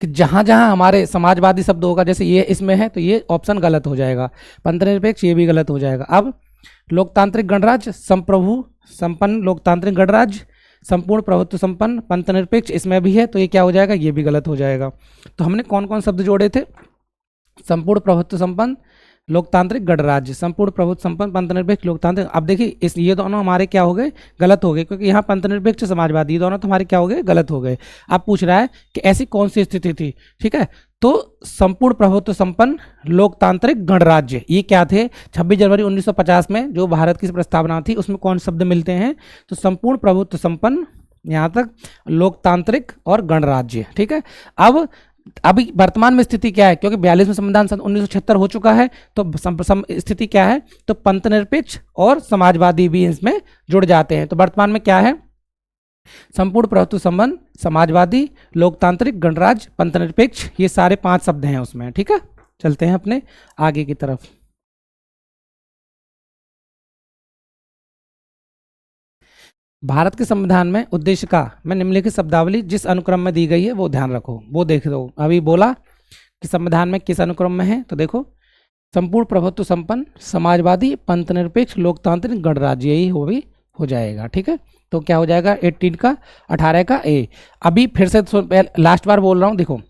S1: कि जहाँ जहाँ हमारे समाजवादी शब्द होगा, जैसे ये इसमें है, तो ये ऑप्शन गलत हो जाएगा। पंथनिरपेक्ष, ये भी गलत हो जाएगा। अब लोकतांत्रिक गणराज्य, संप्रभु संपन्न लोकतांत्रिक गणराज्य, संपूर्ण प्रभुत्व संपन्न, पंथनिरपेक्ष, इसमें भी है, तो ये क्या हो जाएगा, ये भी गलत हो जाएगा। तो हमने कौन कौन शब्द जोड़े थे, संपूर्ण प्रभुत्व संपन्न लोकतांत्रिक गणराज्य, संपूर्ण प्रभुत्व संपन्न पंथनिरपेक्ष लोकतांत्रिक। अब देखिए इस, ये दोनों हमारे क्या हो गए, गलत हो गए, क्योंकि यहाँ पंथनिरपेक्ष समाजवादी, ये दोनों तो हमारे क्या हो गए, गलत हो गए। अब पूछ रहा है कि ऐसी कौन सी स्थिति थी, ठीक है। तो संपूर्ण प्रभुत्व संपन्न लोकतांत्रिक गणराज्य, ये क्या थे, 26 जनवरी 1950 में जो भारत की प्रस्तावना थी उसमें कौन शब्द मिलते हैं, तो संपूर्ण प्रभुत्व संपन्न, यहाँ तक लोकतांत्रिक और गणराज्य, ठीक है। अब अभी वर्तमान में स्थिति क्या है, क्योंकि 42वें संविधान सन 1976 हो चुका है, तो स्थिति क्या है, तो पंथनिरपेक्ष और समाजवादी भी इसमें जुड़ जाते हैं। तो वर्तमान में क्या है, संपूर्ण प्रभुत्व संपन्न, समाजवादी, लोकतांत्रिक, गणराज्य, पंथनिरपेक्ष, ये सारे 5 शब्द हैं उसमें, ठीक है। चलते हैं अपने आगे की तरफ। भारत के संविधान में उद्देश्य का मैं निम्नलिखित शब्दावली जिस अनुक्रम में दी गई है वो ध्यान रखो, वो देख दो। अभी बोला कि संविधान में किस अनुक्रम में है, तो देखो संपूर्ण प्रभुत्व संपन्न, समाजवादी, पंथनिरपेक्ष, लोकतांत्रिक, गणराज्य, यही वो भी हो जाएगा, ठीक है। तो क्या हो जाएगा, 18 का 18 का ए। अभी फिर से लास्ट बार बोल रहा हूँ, देखो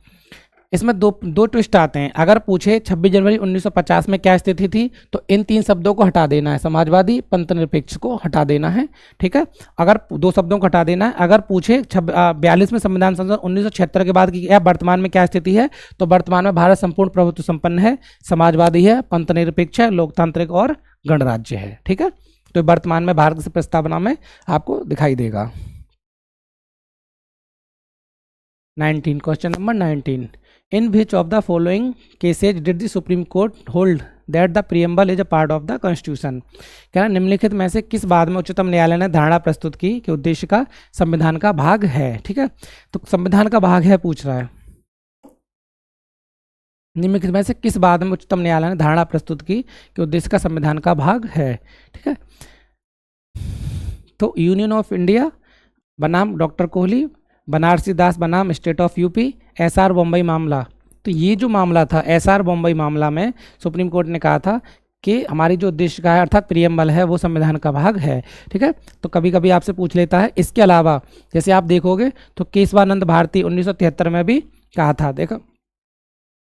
S1: इसमें दो ट्विस्ट आते हैं। अगर पूछे 26 जनवरी 1950 में क्या स्थिति थी, तो इन 3 शब्दों को हटा देना है, समाजवादी, पंथनिरपेक्ष को हटा देना है, ठीक है। अगर 2 शब्दों को हटा देना है। अगर पूछे 42वें संविधान संशोधन 1976 के बाद की वर्तमान में क्या स्थिति है, तो वर्तमान में भारत संपूर्ण प्रभुत्व संपन्न है, समाजवादी है, पंथनिरपेक्ष है, लोकतांत्रिक और गणराज्य है, ठीक है। तो वर्तमान में भारत की प्रस्तावना में आपको दिखाई देगा। 19, question number 19, in which of the following cases did the supreme court hold that the preamble is a part of the constitution. क्या निम्नलिखित में से किस बात में उच्चतम न्यायालय ने धारणा प्रस्तुत की कि उद्देश्य का संविधान का भाग है। ठीक है, तो संविधान का भाग है पूछ रहा है। निम्नलिखित में से किस बात में उच्चतम न्यायालय ने धारणा प्रस्तुत की कि उद्देश्य का संविधान का भाग है। ठीक है, तो यूनियन ऑफ इंडिया बनाम डॉक्टर कोहली, बनारसी दास बनाम state of UP, SR Bombay मामला। तो ये जो मामला था एसआर बम्बई मामला में सुप्रीम कोर्ट ने कहा था कि हमारी जो उद्देश्य का है अर्थात प्रीएम्बल है वो संविधान का भाग है। ठीक है, तो कभी कभी आपसे पूछ लेता है। इसके अलावा जैसे आप देखोगे तो केशवानंद भारती 1973 में भी कहा था। देखो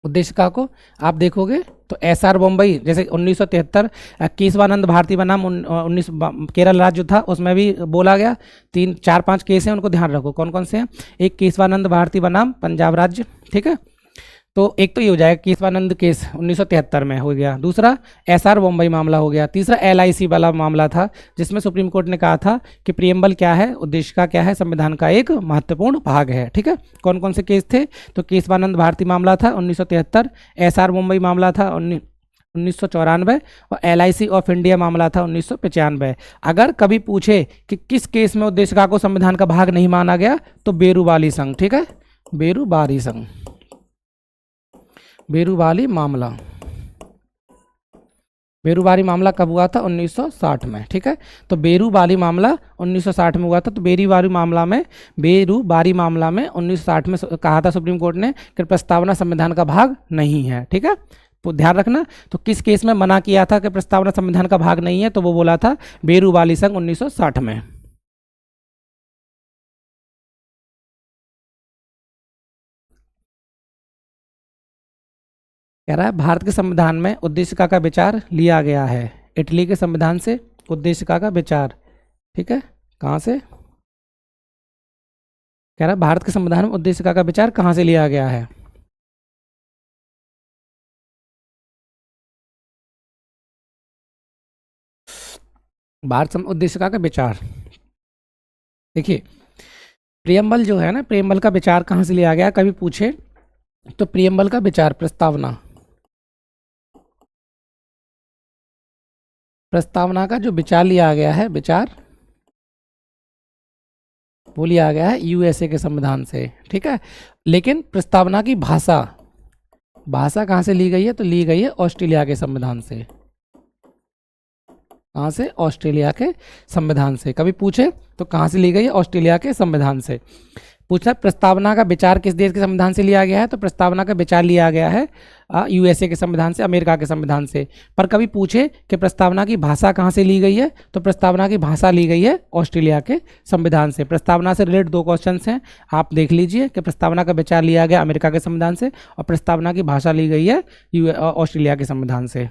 S1: उद्देशिका को आप देखोगे तो एसआर बम्बई जैसे 1973, केशवानंद भारती बनाम 19 केरल राज्य जो था उसमें भी बोला गया। 3 4 5 केस हैं, उनको ध्यान रखो कौन कौन से हैं। एक केशवानंद भारती बनाम पंजाब राज्य। ठीक है, तो एक तो ये हो जाएगा केशवानंद केस 1973 में हो गया। दूसरा एसआर बम्बई मामला हो गया। तीसरा एलआईसी वाला मामला था जिसमें सुप्रीम कोर्ट ने कहा था कि प्रीएम्बल क्या है, उद्देश्य का क्या है, संविधान का एक महत्वपूर्ण भाग है। ठीक है, कौन कौन से केस थे, तो केशवानंद भारती मामला था 1973, एसआर बम्बई मामला था 1994 और एलआईसी ऑफ इंडिया मामला था 1995। अगर कभी पूछे कि किस केस में उद्देशिका को संविधान का भाग नहीं माना गया तो बेरूबाली संघ। ठीक है, बेरूबारी संघ, बेरूबाली मामला। बेरूबारी मामला कब हुआ था, 1960 में। ठीक है, तो बेरूबारी मामला 1960 में हुआ था। तो बेरूबारी मामला में 1960 में कहा था सुप्रीम कोर्ट ने कि प्रस्तावना संविधान का भाग नहीं है। ठीक है, तो ध्यान रखना। तो किस केस में मना किया था कि प्रस्तावना संविधान का भाग नहीं है, तो वो बोला था बेरूबाली संघ 1960 में। कह रहा है भारत के संविधान में उद्देशिका का विचार लिया गया है इटली के संविधान से। उद्देशिका का विचार, ठीक है, कहाँ से कह रहा है भारत के संविधान में उद्देशिका का विचार कहाँ से लिया गया है। भारत उद्देशिका का विचार देखिए, प्रियम्बल जो है ना, प्रियम्बल का विचार कहाँ से लिया गया कभी पूछे तो प्रियम्बल का विचार प्रस्तावना का जो विचार लिया गया है, विचार वो लिया गया है यूएसए के संविधान से। ठीक है, लेकिन प्रस्तावना की भाषा कहाँ से ली गई है, तो ली गई है ऑस्ट्रेलिया के संविधान से। कहाँ से, ऑस्ट्रेलिया के संविधान से। कभी पूछे तो कहाँ से ली गई है, ऑस्ट्रेलिया के संविधान से। पूछा प्रस्तावना का विचार किस देश के संविधान से लिया गया है, तो प्रस्तावना का विचार लिया गया है यूएसए के संविधान से, अमेरिका के संविधान से। पर कभी पूछे कि प्रस्तावना की भाषा कहाँ से ली गई है, तो प्रस्तावना की भाषा ली गई है ऑस्ट्रेलिया के संविधान से। प्रस्तावना से रिलेटेड 2 क्वेश्चन हैं, आप देख लीजिए कि प्रस्तावना का विचार लिया गया अमेरिका के संविधान से और प्रस्तावना की भाषा ली गई है ऑस्ट्रेलिया के संविधान से।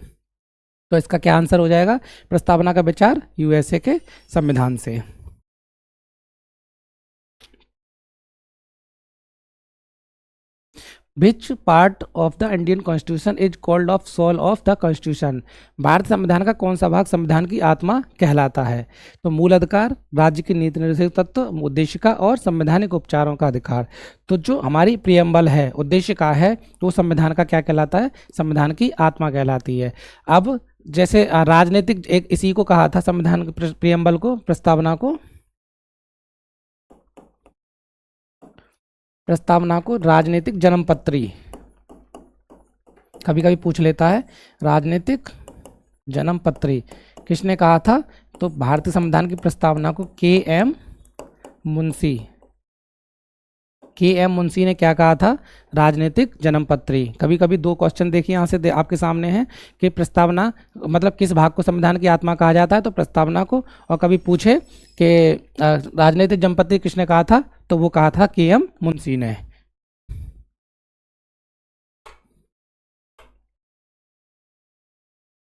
S1: तो इसका क्या आंसर हो जाएगा, प्रस्तावना का विचार यूएसए के संविधान से। Which part of the Indian Constitution is called of soul of the Constitution. भारत संविधान का कौन सा भाग संविधान की आत्मा कहलाता है, तो मूल अधिकार, राज्य की नीति निर्देशक तत्व, उद्देशिका और संवैधानिक उपचारों का अधिकार। तो जो हमारी प्रियम्बल है, उद्देशिका है, तो संविधान का क्या कहलाता है, संविधान की आत्मा कहलाती है। अब जैसे राजनीतिक, एक इसी को कहा था संविधान प्रियम्बल को, प्रस्तावना को राजनीतिक जन्मपत्री, कभी कभी पूछ लेता है राजनीतिक जन्मपत्री किसने कहा था, तो भारतीय संविधान की प्रस्तावना को के.एम. मुंशी ने क्या कहा था, राजनीतिक जन्मपत्री। कभी कभी 2 क्वेश्चन देखिए यहाँ से आपके सामने हैं कि प्रस्तावना मतलब किस भाग को संविधान की आत्मा कहा जाता है, तो प्रस्तावना को। और कभी पूछे कि राजनीतिक जन्मपत्री किसने कहा था, तो वो कहा था के.एम. मुंशी ने।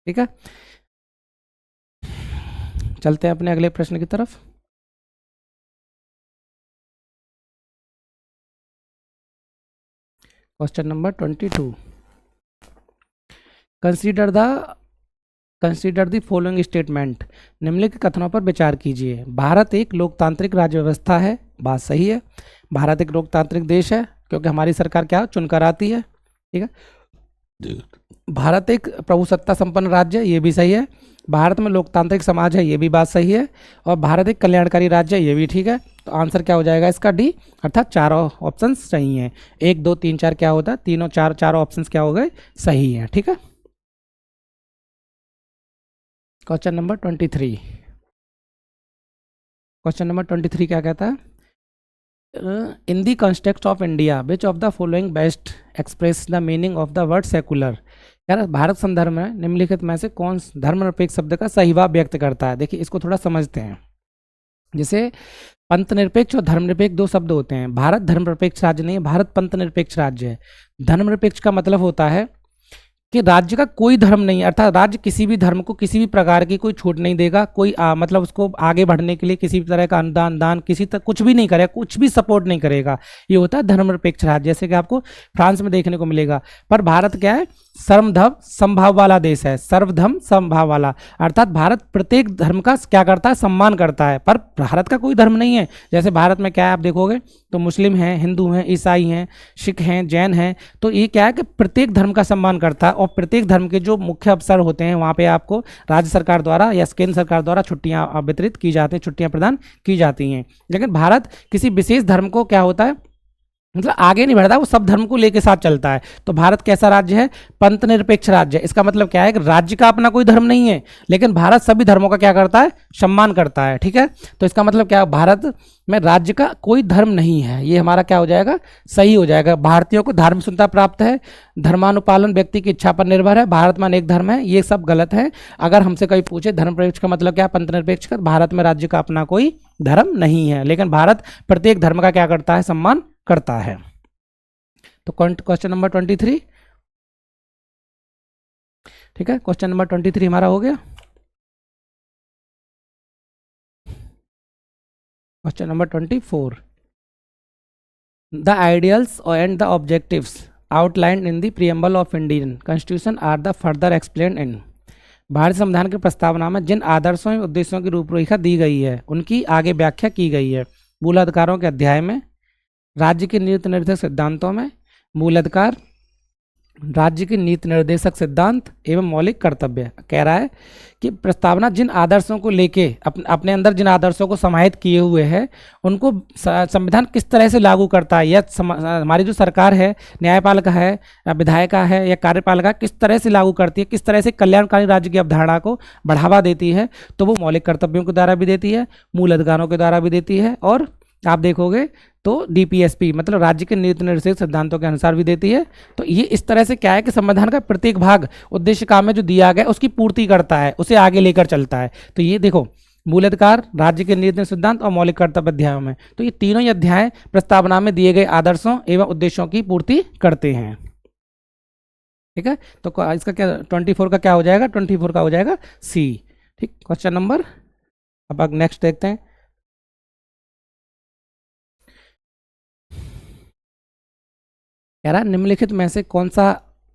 S1: ठीक है, चलते हैं अपने अगले प्रश्न की तरफ। Question number 22, consider the following statement. निम्नलिखित कथनों पर विचार कीजिए। भारत एक लोकतांत्रिक राज्य व्यवस्था है, बात सही है। भारत एक लोकतांत्रिक देश है क्योंकि हमारी सरकार क्या चुनकर आती है, ठीक है। भारत एक प्रभुसत्ता संपन्न राज्य है, ये भी सही है। भारत में लोकतांत्रिक समाज है, ये भी बात सही है। और भारत एक कल्याणकारी राज्य है, ये भी ठीक है। तो आंसर क्या हो जाएगा इसका डी, अर्थात चारों ऑप्शन सही हैं। 1 2 3 4 क्या होता है, तीनों चारों ऑप्शन क्या हो गए, सही है, ठीक है। क्वेश्चन नंबर 23, क्वेश्चन नंबर 23 क्या कहता है, in the context of India which of the following best express the meaning of the word secular. यार भारत संदर्भ में निम्नलिखित में से कौन धर्मनिरपेक्ष शब्द का सही भाव व्यक्त करता है। देखिए इसको थोड़ा समझते हैं। जैसे पंथ निरपेक्ष और धर्मनिरपेक्ष दो शब्द होते हैं। भारत धर्मनिरपेक्ष राज्य नहीं है, भारत पंथ निरपेक्ष राज्य है। धर्मनिरपेक्ष का मतलब होता है कि राज्य का कोई धर्म नहीं है, अर्थात राज्य किसी भी धर्म को किसी भी प्रकार की कोई छूट नहीं देगा, कोई मतलब उसको आगे बढ़ने के लिए किसी भी तरह का अनुदान दान किसी तक कुछ भी नहीं करेगा, कुछ भी सपोर्ट नहीं करेगा। ये होता है धर्मनिरपेक्ष राज्य, जैसे कि आपको फ्रांस में देखने को मिलेगा। पर भारत क्या है, सर्वधर्म समभाव वाला देश है, सर्वधर्म समभाव वाला, अर्थात भारत प्रत्येक धर्म का क्या करता है, सम्मान करता है। पर भारत का कोई धर्म नहीं है। जैसे भारत में क्या है आप देखोगे तो मुस्लिम हैं, हिंदू हैं, ईसाई हैं, सिख हैं, जैन हैं। तो ये क्या है कि प्रत्येक धर्म का सम्मान करता है और प्रत्येक धर्म के जो मुख्य अवसर होते हैं वहाँ पे आपको राज्य सरकार द्वारा या केंद्र सरकार द्वारा छुट्टियाँ वितरित की जाती हैं, छुट्टियाँ प्रदान की जाती हैं। लेकिन भारत किसी विशेष धर्म को क्या होता है, मतलब आगे नहीं बढ़ता, वो सब धर्म को लेके साथ चलता है। तो भारत कैसा राज्य है, पंथ निरपेक्ष राज्य है। इसका मतलब क्या है कि राज्य का अपना कोई धर्म नहीं है, लेकिन भारत सभी धर्मों का क्या करता है, सम्मान करता है, ठीक है। तो इसका मतलब क्या है, भारत में राज्य का कोई धर्म नहीं है, ये हमारा क्या हो जाएगा, सही हो जाएगा। भारतीयों को धार्मिक स्वतंत्रता प्राप्त है, धर्मानुपालन व्यक्ति की इच्छा पर निर्भर है, भारत में अनेक धर्म है, ये सब गलत है। अगर हमसे कोई पूछे धर्मनिरपेक्ष का मतलब क्या, पंथ निरपेक्ष का, भारत में राज्य का अपना कोई धर्म नहीं है, लेकिन भारत प्रत्येक धर्म का क्या करता है, सम्मान करता है। तो क्वेश्चन नंबर 23, ठीक है। क्वेश्चन नंबर 23 हमारा हो गया। Question number 24, the ideals and the objectives outlined in the preamble of Indian Constitution are the further explain in. भारतीय संविधान की प्रस्तावना में जिन आदर्शों एवं उद्देश्यों की रूपरेखा दी गई है उनकी आगे व्याख्या की गई है। मूल अधिकारों के अध्याय में, राज्य के नीति निर्देशक सिद्धांतों में, मूल अधिकार, राज्य के नीति निर्देशक सिद्धांत एवं मौलिक कर्तव्य। कह रहा है कि प्रस्तावना जिन आदर्शों को लेके अपने अंदर जिन आदर्शों को समाहित किए हुए है उनको संविधान किस तरह से लागू करता है, या हमारी जो सरकार है, न्यायपालिका है, विधायिका है या कार्यपालिका किस तरह से लागू करती है, किस तरह से कल्याणकारी राज्य की अवधारणा को बढ़ावा देती है, तो वो मौलिक कर्तव्यों के द्वारा भी देती है, मूल अधिकारों के द्वारा भी देती है, और आप देखोगे तो डीपीएसपी मतलब राज्य के नीति निर्देशक सिद्धांतों के अनुसार भी देती है। तो ये इस तरह से क्या है कि संविधान का प्रत्येक भाग उद्देश्य काम में जो दिया गया उसकी पूर्ति करता है, उसे आगे लेकर चलता है। तो ये देखो, मूल अधिकार, राज्य के नीति सिद्धांत और मौलिक कर्तव्य अध्यायों में, तो ये तीनों ही अध्याय प्रस्तावना में दिए गए आदर्शों एवं उद्देश्यों की पूर्ति करते हैं, ठीक है। तो इसका क्या 24 का क्या हो जाएगा, 24 का हो जाएगा सी, ठीक। क्वेश्चन नंबर, अब नेक्स्ट देखते हैं। कह रहा निम्नलिखित में से कौन सा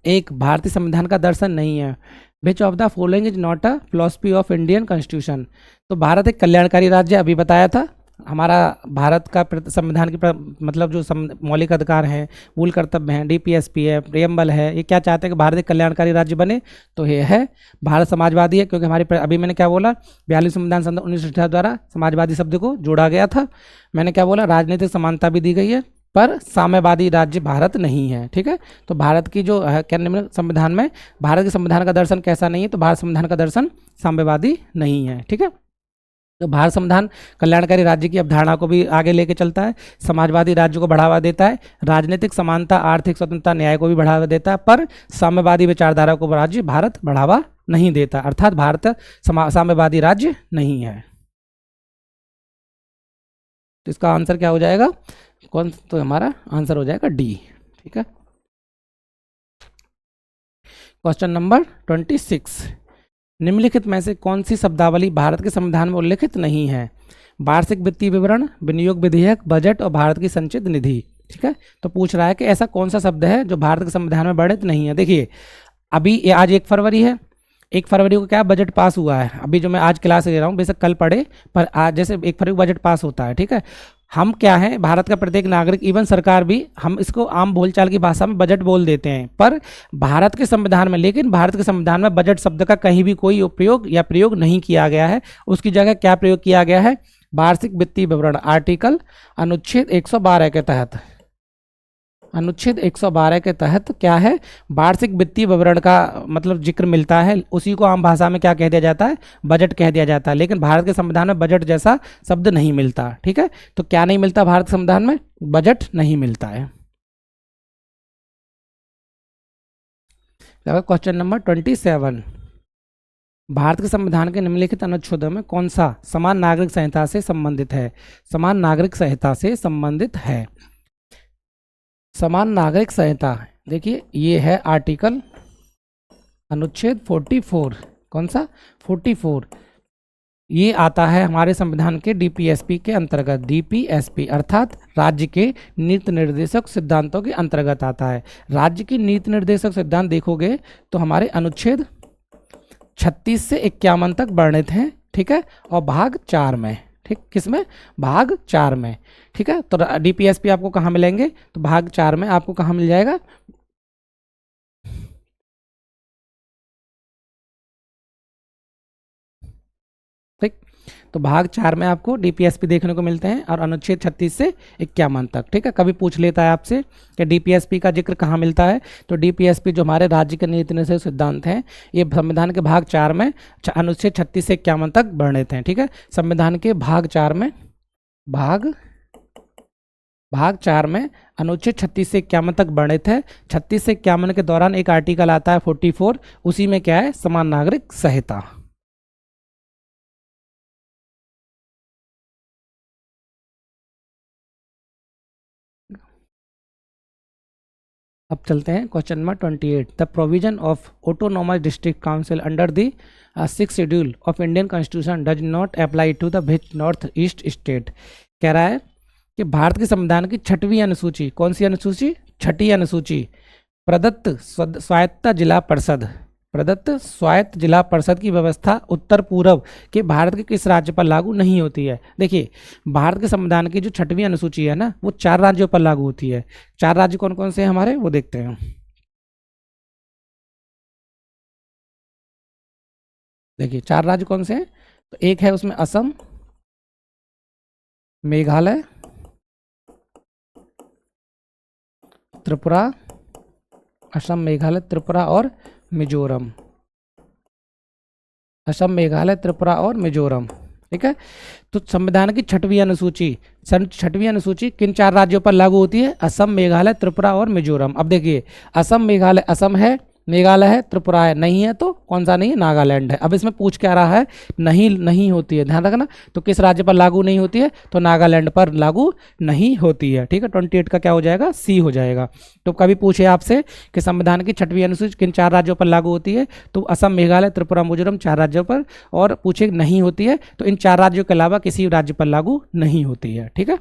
S1: एक भारतीय संविधान का दर्शन नहीं है। विच of the following is not a philosophy of Indian constitution. तो भारत एक कल्याणकारी राज्य, अभी बताया था। हमारा भारत का संविधान की मतलब जो मौलिक अधिकार हैं, मूल कर्तव्य हैं, डीपीएसपी है, प्रियम्बल है, ये क्या चाहते हैं कि भारत एक कल्याणकारी राज्य बने। तो ये है भारत समाजवादी है, क्योंकि हमारी अभी मैंने क्या बोला, 42 संविधान संशोधन 1968 द्वारा समाजवादी शब्द को जोड़ा गया था। मैंने क्या बोला, राजनीतिक समानता भी दी गई है, पर साम्यवादी राज्य भारत नहीं है, ठीक है। तो भारत की जो है क्या संविधान में, भारत के संविधान का दर्शन कैसा नहीं है, तो भारत संविधान का दर्शन साम्यवादी नहीं है, ठीक है। तो भारत संविधान कल्याणकारी राज्य की अवधारणा को भी आगे लेके चलता है, समाजवादी राज्य को बढ़ावा देता है, राजनीतिक समानता, आर्थिक स्वतंत्रता, न्याय को भी बढ़ावा देता है, पर साम्यवादी विचारधारा को राज्य भारत बढ़ावा नहीं देता, अर्थात भारत साम्यवादी राज्य नहीं है। तो इसका आंसर क्या हो जाएगा, कौन, तो हमारा आंसर हो जाएगा डी, ठीक है। क्वेश्चन नंबर 26, निम्नलिखित में से कौन सी शब्दावली भारत के संविधान में उल्लिखित नहीं है। वार्षिक वित्तीय विवरण, विनियोग विधेयक, बजट और भारत की संचित निधि, ठीक है। तो पूछ रहा है कि ऐसा कौन सा शब्द है जो भारत के संविधान में वर्णित नहीं है। देखिए अभी आज 1 फरवरी है, 1 फरवरी को क्या बजट पास हुआ है, अभी जो मैं आज क्लास ले रहा हूँ, बेशक कल पढ़े, पर आज जैसे 1 फरवरी को बजट पास होता है, ठीक है। हम क्या है, भारत का प्रत्येक नागरिक, इवन सरकार भी, हम इसको आम बोलचाल की भाषा में बजट बोल देते हैं, पर भारत के संविधान में, लेकिन भारत के संविधान में बजट शब्द का कहीं भी कोई उपयोग या प्रयोग नहीं किया गया है। उसकी जगह क्या प्रयोग किया गया है, वार्षिक वित्तीय विवरण, आर्टिकल अनुच्छेद 112 के तहत, अनुच्छेद 112 के तहत क्या है, वार्षिक वित्तीय विवरण का मतलब जिक्र मिलता है, उसी को आम भाषा में क्या कह दिया जाता है, बजट कह दिया जाता है। लेकिन भारत के संविधान में बजट जैसा शब्द नहीं मिलता। ठीक है, तो क्या नहीं मिलता भारत के संविधान में, बजट नहीं मिलता है। क्वेश्चन नंबर 27, भारत के संविधान के निम्नलिखित अनुच्छेदों में कौन सा समान नागरिक संहिता से संबंधित है, समान नागरिक संहिता से संबंधित है। समान नागरिक संहिता, देखिए ये है आर्टिकल अनुच्छेद 44, कौन सा 44, ये आता है हमारे संविधान के डीपीएसपी के अंतर्गत। डीपीएसपी अर्थात राज्य के नीति निर्देशक सिद्धांतों के अंतर्गत आता है। राज्य की नीति निर्देशक सिद्धांत देखोगे तो हमारे अनुच्छेद 36 से 51 तक वर्णित हैं। ठीक है, और भाग 4 में, ठीक, किसमें, भाग 4 में। ठीक है, तो डीपीएसपी आपको कहाँ मिलेंगे, तो भाग 4 में आपको कहाँ मिल जाएगा, ठीक, तो भाग 4 में आपको डीपीएसपी देखने को मिलते हैं और अनुच्छेद 36 से 51 तक। ठीक है, कभी पूछ लेता है आपसे कि डीपीएसपी का जिक्र कहाँ मिलता है, तो डीपीएसपी जो हमारे राज्य के नीति निर्देशक सिद्धांत हैं, ये संविधान के भाग 4 में अनुच्छेद 36 से 51 तक वर्णित हैं। ठीक है, संविधान के भाग 4 में, भाग 4 में अनुच्छेद 36 से 51 तक वर्णित है। 36 से 51 के दौरान एक आर्टिकल आता है 44, उसी में क्या है, समान नागरिक संहिता। अब चलते हैं question number 28, the provision of autonomous district council under the 6th schedule of Indian Constitution does not apply to the which north east state. कह रहा है कि भारत के संविधान की 6वीं अनुसूची, कौन सी अनुसूची, 6ठी अनुसूची, प्रदत्त स्वायत्ता जिला परिषद, प्रदत्त स्वायत्त जिला परिषद की व्यवस्था उत्तर पूर्व के भारत के किस राज्य पर लागू नहीं होती है। देखिए, भारत के संविधान की जो 6वीं अनुसूची है ना, वो 4 राज्यों पर लागू होती है। 4 राज्य कौन कौन से हैं हमारे, वो देखते हैं। देखिए 4 राज्य कौन से हैं, तो एक है उसमें असम, मेघालय, त्रिपुरा, असम, मेघालय, त्रिपुरा और मिजोरम, असम, मेघालय, त्रिपुरा और मिजोरम। ठीक है, तो संविधान की 6वीं अनुसूची, 6वीं अनुसूची किन 4 राज्यों पर लागू होती है, असम, मेघालय, त्रिपुरा और मिजोरम। अब देखिए, असम, मेघालय, असम है, मेघालय है, त्रिपुरा है, नहीं है तो कौन सा नहीं है, नागालैंड है। अब इसमें पूछ क्या रहा है, नहीं नहीं होती है, ध्यान रखना। तो किस राज्य पर लागू नहीं होती है, तो नागालैंड पर लागू नहीं होती है। ठीक है, 28 का क्या हो जाएगा, सी हो जाएगा। तो कभी पूछे आपसे कि संविधान की 6वीं अनुसूची किन 4 राज्यों पर लागू होती है, तो असम, मेघालय, त्रिपुरा, मिजोरम 4 राज्यों पर, और पूछे नहीं होती है तो इन 4 राज्यों के अलावा किसी राज्य पर लागू नहीं होती है। ठीक है,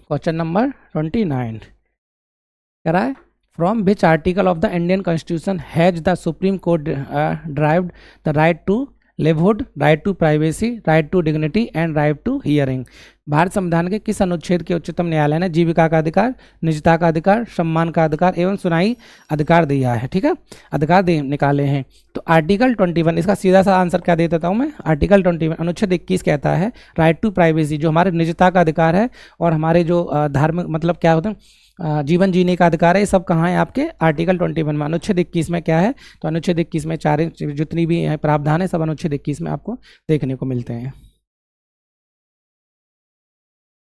S1: क्वेश्चन नंबर 29 कह रहा है, from which article of the Indian constitution has the supreme court derived the right to livelihood, right to privacy, right to dignity and right to hearing. Bharat संविधान के किस अनुच्छेद के उच्चतम न्यायालय ने जीविका का अधिकार, निजता का अधिकार, सम्मान का अधिकार एवं सुनाई अधिकार दिया है। ठीक है, अधिकार निकाले हैं। तो आर्टिकल 21, इसका सीधा सा आंसर क्या दे देता हूँ मैं, आर्टिकल 21 अनुच्छेद 21 कहता है राइट टू प्राइवेसी, जो हमारे निजता का अधिकार है और हमारे जो धार्मिक मतलब क्या होते हैं, जीवन जीने का अधिकार है, ये सब कहाँ है आपके आर्टिकल 21 में। अनुच्छेद 21 में क्या है, तो अनुच्छेद 21 में 4 जितनी भी प्रावधान है सब अनुच्छेद 21 में आपको देखने को मिलते हैं।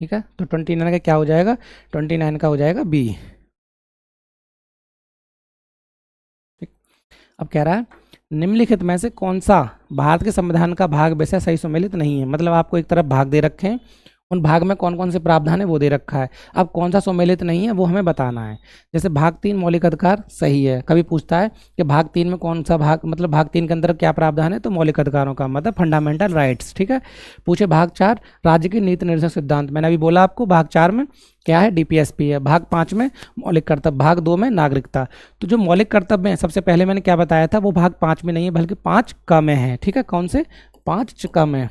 S1: ठीक है, तो 29 का क्या हो जाएगा, 29 का हो जाएगा बी। ठीक, अब कह रहा है निम्नलिखित में से कौन सा भारत के संविधान का भाग वैसे सही सम्मिलित नहीं है। मतलब आपको एक तरफ भाग दे रखे हैं, उन भाग में कौन कौन से प्रावधान है वो दे रखा है, अब कौन सा सम्मिलित नहीं है वो हमें बताना है। जैसे भाग 3 मौलिक अधिकार सही है, कभी पूछता है कि भाग 3 में कौन सा भाग, मतलब भाग 3 के अंदर क्या प्रावधान है, तो मौलिक अधिकारों का मतलब फंडामेंटल राइट्स। ठीक है, पूछे भाग 4 राज्य की नीति निर्देशक सिद्धांत, मैंने अभी बोला आपको भाग 4 में क्या है, डीपीएसपी है। भाग 5 में मौलिक कर्तव्य, भाग 2 में नागरिकता। तो जो मौलिक कर्तव्य है सबसे पहले मैंने क्या बताया था, वो भाग 5 में नहीं है बल्कि 5 क में है। ठीक है, कौन से 5 क में,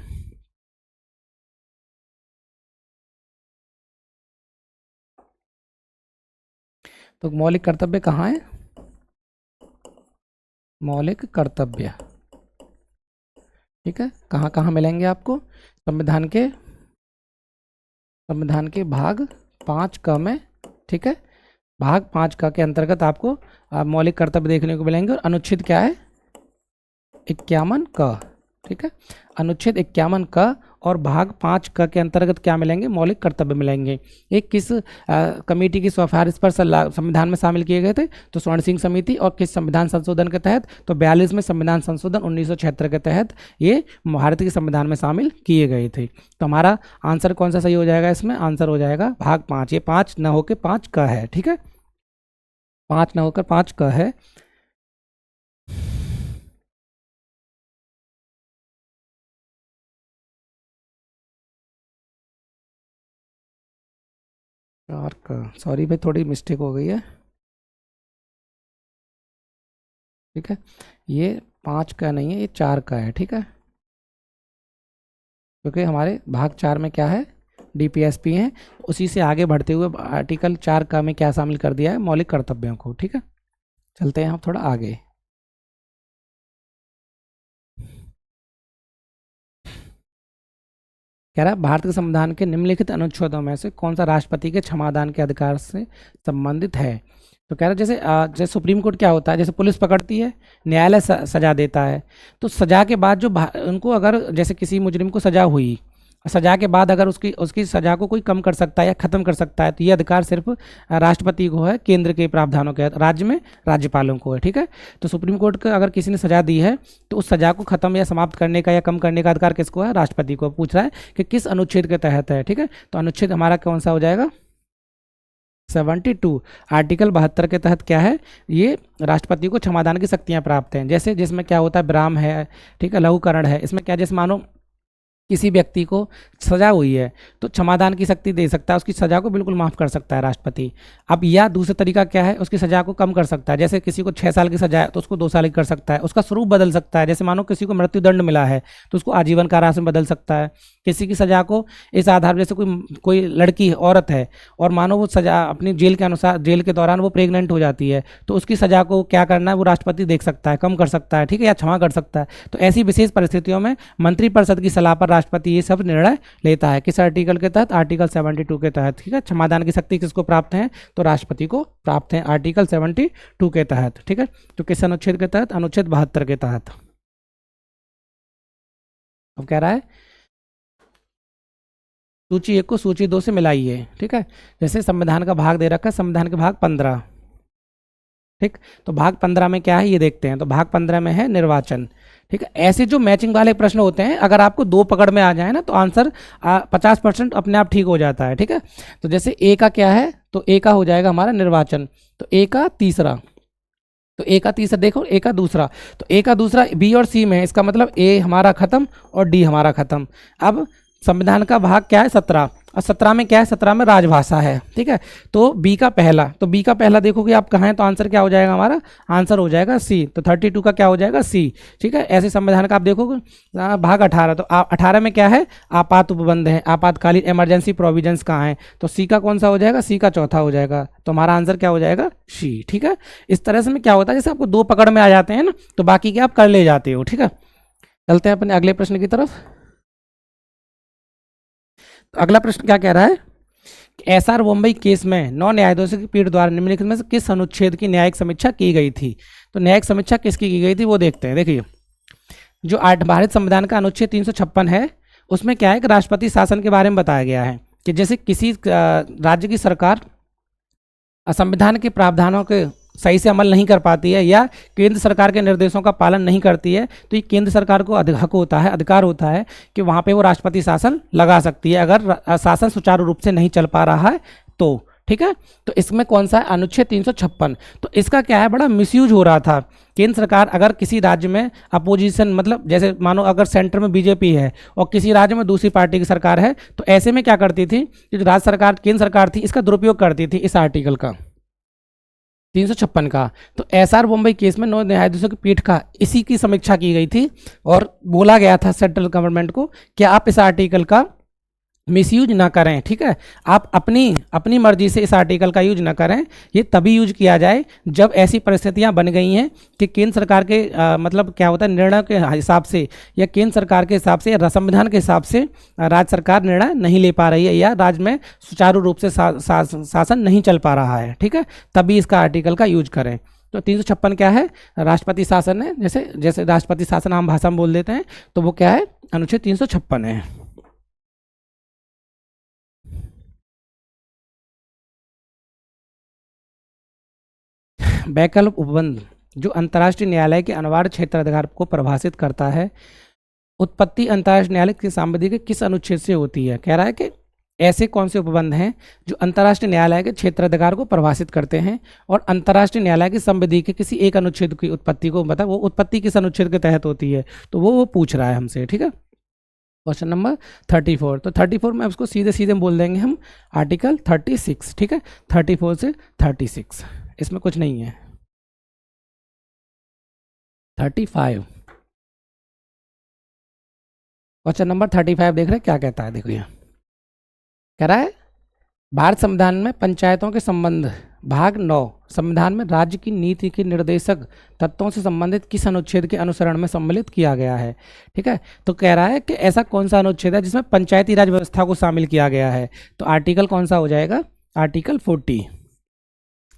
S1: तो मौलिक कर्तव्य कहाँ है? मौलिक कर्तव्य, ठीक है, कहाँ कहाँ मिलेंगे आपको? संविधान के भाग 5 क में, ठीक है, भाग 5 क के अंतर्गत आपको मौलिक कर्तव्य देखने को मिलेंगे। और अनुच्छेद क्या है? 51 क, ठीक है, अनुच्छेद 51 क और भाग 5 क के अंतर्गत क्या मिलेंगे? मौलिक कर्तव्य मिलेंगे। ये किस कमेटी की सिफारिश पर संविधान में शामिल किए गए थे? तो स्वर्ण सिंह समिति। और किस संविधान संशोधन के तहत? तो 42वें संविधान संशोधन 1976 के तहत ये भारत के संविधान में शामिल किए गए थे। तो हमारा आंसर कौन सा सही हो जाएगा? इसमें आंसर हो जाएगा भाग 5। ये 5 न होकर 5 क है, ठीक है, 5 न होकर 5 क है। चार का, सॉरी भाई थोड़ी मिस्टेक हो गई है, ठीक है, ये 5 का नहीं है, ये 4 का है, ठीक है, क्योंकि हमारे भाग 4 में क्या है? डीपीएसपी है। उसी से आगे बढ़ते हुए आर्टिकल 4 का में क्या शामिल कर दिया है? मौलिक कर्तव्यों को, ठीक है। चलते हैं हम थोड़ा आगे। कह रहा है भारत के संविधान के निम्नलिखित अनुच्छेदों में से कौन सा राष्ट्रपति के क्षमादान के अधिकार से संबंधित है? तो कह रहा है जैसे सुप्रीम कोर्ट क्या होता है, जैसे पुलिस पकड़ती है, न्यायालय सजा देता है, तो सजा के बाद जो उनको अगर जैसे किसी मुजरिम को सजा हुई, सजा के बाद अगर उसकी उसकी सजा को कोई कम कर सकता है या खत्म कर सकता है, तो ये अधिकार सिर्फ राष्ट्रपति को है, केंद्र के प्रावधानों के, राज्य में राज्यपालों को है, ठीक है। तो सुप्रीम कोर्ट का अगर किसी ने सजा दी है तो उस सजा को खत्म या समाप्त करने का या कम करने का अधिकार किसको है? राष्ट्रपति को। पूछ रहा है कि किस अनुच्छेद के तहत है, ठीक है। तो अनुच्छेद हमारा कौन सा हो जाएगा? 72। आर्टिकल 72 के तहत क्या है? ये राष्ट्रपति को क्षमादान की शक्तियां प्राप्त हैं। जैसे जिसमें क्या होता है? विराम है, ठीक है, लघुकरण है। इसमें क्या, जैसे मानो किसी व्यक्ति को सजा हुई है तो क्षमादान की शक्ति दे सकता है, उसकी सजा को बिल्कुल माफ़ कर सकता है राष्ट्रपति। अब या दूसरा तरीका क्या है? उसकी सजा को कम कर सकता है। जैसे किसी को 6 साल की सजा है तो उसको 2 साल की कर सकता है, उसका स्वरूप बदल सकता है। जैसे मानो किसी को मृत्युदंड मिला है तो उसको आजीवन कारावास में बदल सकता है। किसी की सजा को इस आधार पर, जैसे कोई लड़की औरत है और मानो वो सजा अपनी जेल के अनुसार, जेल के दौरान वो प्रेग्नेंट हो जाती है, तो उसकी सजा को क्या करना है? वो राष्ट्रपति देख सकता है, कम कर सकता है, ठीक है, या क्षमा कर सकता है। तो ऐसी विशेष परिस्थितियों में मंत्रिपरिषद की सलाह पर राष्ट्रपति ये सब निर्णय लेता है। किस आर्टिकल के तहत? आर्टिकल 72 के तहत, ठीक है। क्षमादान की शक्ति किसको प्राप्त है? तो राष्ट्रपति को प्राप्त है, आर्टिकल 72 के तहत, ठीक है। तो किस अनुच्छेद के तहत? अनुच्छेद 72 के तहत। अब कह रहा है सूची 1 को सूची 2 से मिलाइए, ठीक है। जैसे संविधान का भाग दे रखा है, संविधान के भाग 15, ठीक। तो भाग 15 में क्या है ये देखते हैं। तो भाग 15 में है निर्वाचन, ठीक है। ऐसे जो मैचिंग वाले प्रश्न होते हैं, अगर आपको 2 पकड़ में आ जाए ना तो आंसर 50% अपने आप ठीक हो जाता है, ठीक है। तो जैसे ए का क्या है? तो ए का हो जाएगा हमारा निर्वाचन। तो ए का तीसरा, तो ए का तीसरा देखो, ए का दूसरा, तो ए का दूसरा बी और सी में है, इसका मतलब ए हमारा खत्म और डी हमारा खत्म। अब संविधान का भाग क्या है? 17। और 17 में क्या है? 17 में राजभाषा है, ठीक है। तो बी का पहला, तो बी का पहला देखोगे आप कहाँ है, तो आंसर क्या हो जाएगा हमारा? आंसर हो जाएगा सी। तो 32 का क्या हो जाएगा? सी, ठीक है। ऐसे संविधान का आप देखोगे भाग 18, तो 18 में क्या है? आपात उपबंध है, आपातकालीन इमरजेंसी प्रोविजंस कहाँ है? तो सी का कौन सा हो जाएगा? सी का चौथा हो जाएगा। तो हमारा आंसर क्या हो जाएगा? सी, ठीक है। इस तरह से में क्या होता है, जैसे आपको 2 पकड़ में आ जाते हैं ना तो बाकी के आप कर ले जाते हो, ठीक है। चलते हैं अपने अगले प्रश्न की तरफ। तो अगला प्रश्न क्या कह रहा है? एसआर मुंबई केस में 9 न्यायाधीशों की पीठ द्वारा निम्नलिखित में से किस अनुच्छेद की न्यायिक समीक्षा की गई थी? तो न्यायिक समीक्षा किसकी की गई थी वो देखते हैं। देखिए, जो भारत संविधान का अनुच्छेद 356 है उसमें क्या है कि राष्ट्रपति शासन के बारे में बताया गया है कि जैसे किसी राज्य की सरकार संविधान के प्रावधानों के सही से अमल नहीं कर पाती है या केंद्र सरकार के निर्देशों का पालन नहीं करती है, तो ये केंद्र सरकार को हक होता है, अधिकार होता है कि वहाँ पे वो राष्ट्रपति शासन लगा सकती है अगर शासन सुचारू रूप से नहीं चल पा रहा है तो, ठीक है। तो इसमें कौन सा है? अनुच्छेद 356। तो इसका क्या है, बड़ा मिसयूज हो रहा था। केंद्र सरकार अगर किसी राज्य में अपोजिशन, मतलब जैसे मानो अगर सेंटर में बीजेपी है और किसी राज्य में दूसरी पार्टी की सरकार है, तो ऐसे में क्या करती थी कि जो राज्य सरकार, केंद्र सरकार थी, इसका दुरुपयोग करती थी इस आर्टिकल का 356 का। तो एसआर मुंबई केस में 9 न्यायाधीशों की पीठ का इसी की समीक्षा की गई थी और बोला गया था सेंट्रल गवर्नमेंट को कि आप इस आर्टिकल का मिसयूज ना करें, ठीक है। आप अपनी अपनी मर्जी से इस आर्टिकल का यूज ना करें। ये तभी यूज किया जाए जब ऐसी परिस्थितियां बन गई हैं कि केंद्र सरकार के मतलब क्या होता है, निर्णय के हिसाब से या केंद्र सरकार के हिसाब से या संविधान के हिसाब से राज्य सरकार निर्णय नहीं ले पा रही है या राज्य में सुचारू रूप से शासन नहीं चल पा रहा है, ठीक है। तभी इसका आर्टिकल का यूज करें। तो 356 क्या है, राष्ट्रपति शासन है। जैसे जैसे राष्ट्रपति शासन आम भाषा में बोल देते हैं, तो वो क्या है, अनुच्छेद 356 है। वैकल्प उपबंध जो अंतर्राष्ट्रीय न्यायालय के अनिवार्य क्षेत्राधिकार को परिभाषित करता है। उत्पत्ति अंतर्राष्ट्रीय न्यायालय की संविधि के किस अनुच्छेद से होती है। कह रहा है कि ऐसे कौन से उपबंध हैं जो अंतर्राष्ट्रीय न्यायालय के क्षेत्राधिकार को परिभाषित करते हैं और अंतर्राष्ट्रीय न्यायालय की संविधि के किसी एक अनुच्छेद की उत्पत्ति को, मतलब वो उत्पत्ति किस अनुच्छेद के तहत होती है, तो वो पूछ रहा है हमसे, ठीक है। Question number 34। तो 34 में उसको सीधे सीधे बोल देंगे हम आर्टिकल 36, ठीक है। 34 से 36 इसमें कुछ नहीं है। 35 क्वेश्चन नंबर 35 देख रहे हैं क्या कहता है, देखो यहाँ कह रहा है भारत संविधान में पंचायतों के संबंध भाग 9 संविधान में राज्य की नीति के निर्देशक तत्वों से संबंधित किस अनुच्छेद के अनुसरण में सम्मिलित किया गया है, ठीक है। तो कह रहा है कि ऐसा कौन सा अनुच्छेद है जिसमें पंचायती राज व्यवस्था को शामिल किया गया है। तो आर्टिकल कौन सा हो जाएगा, आर्टिकल 40।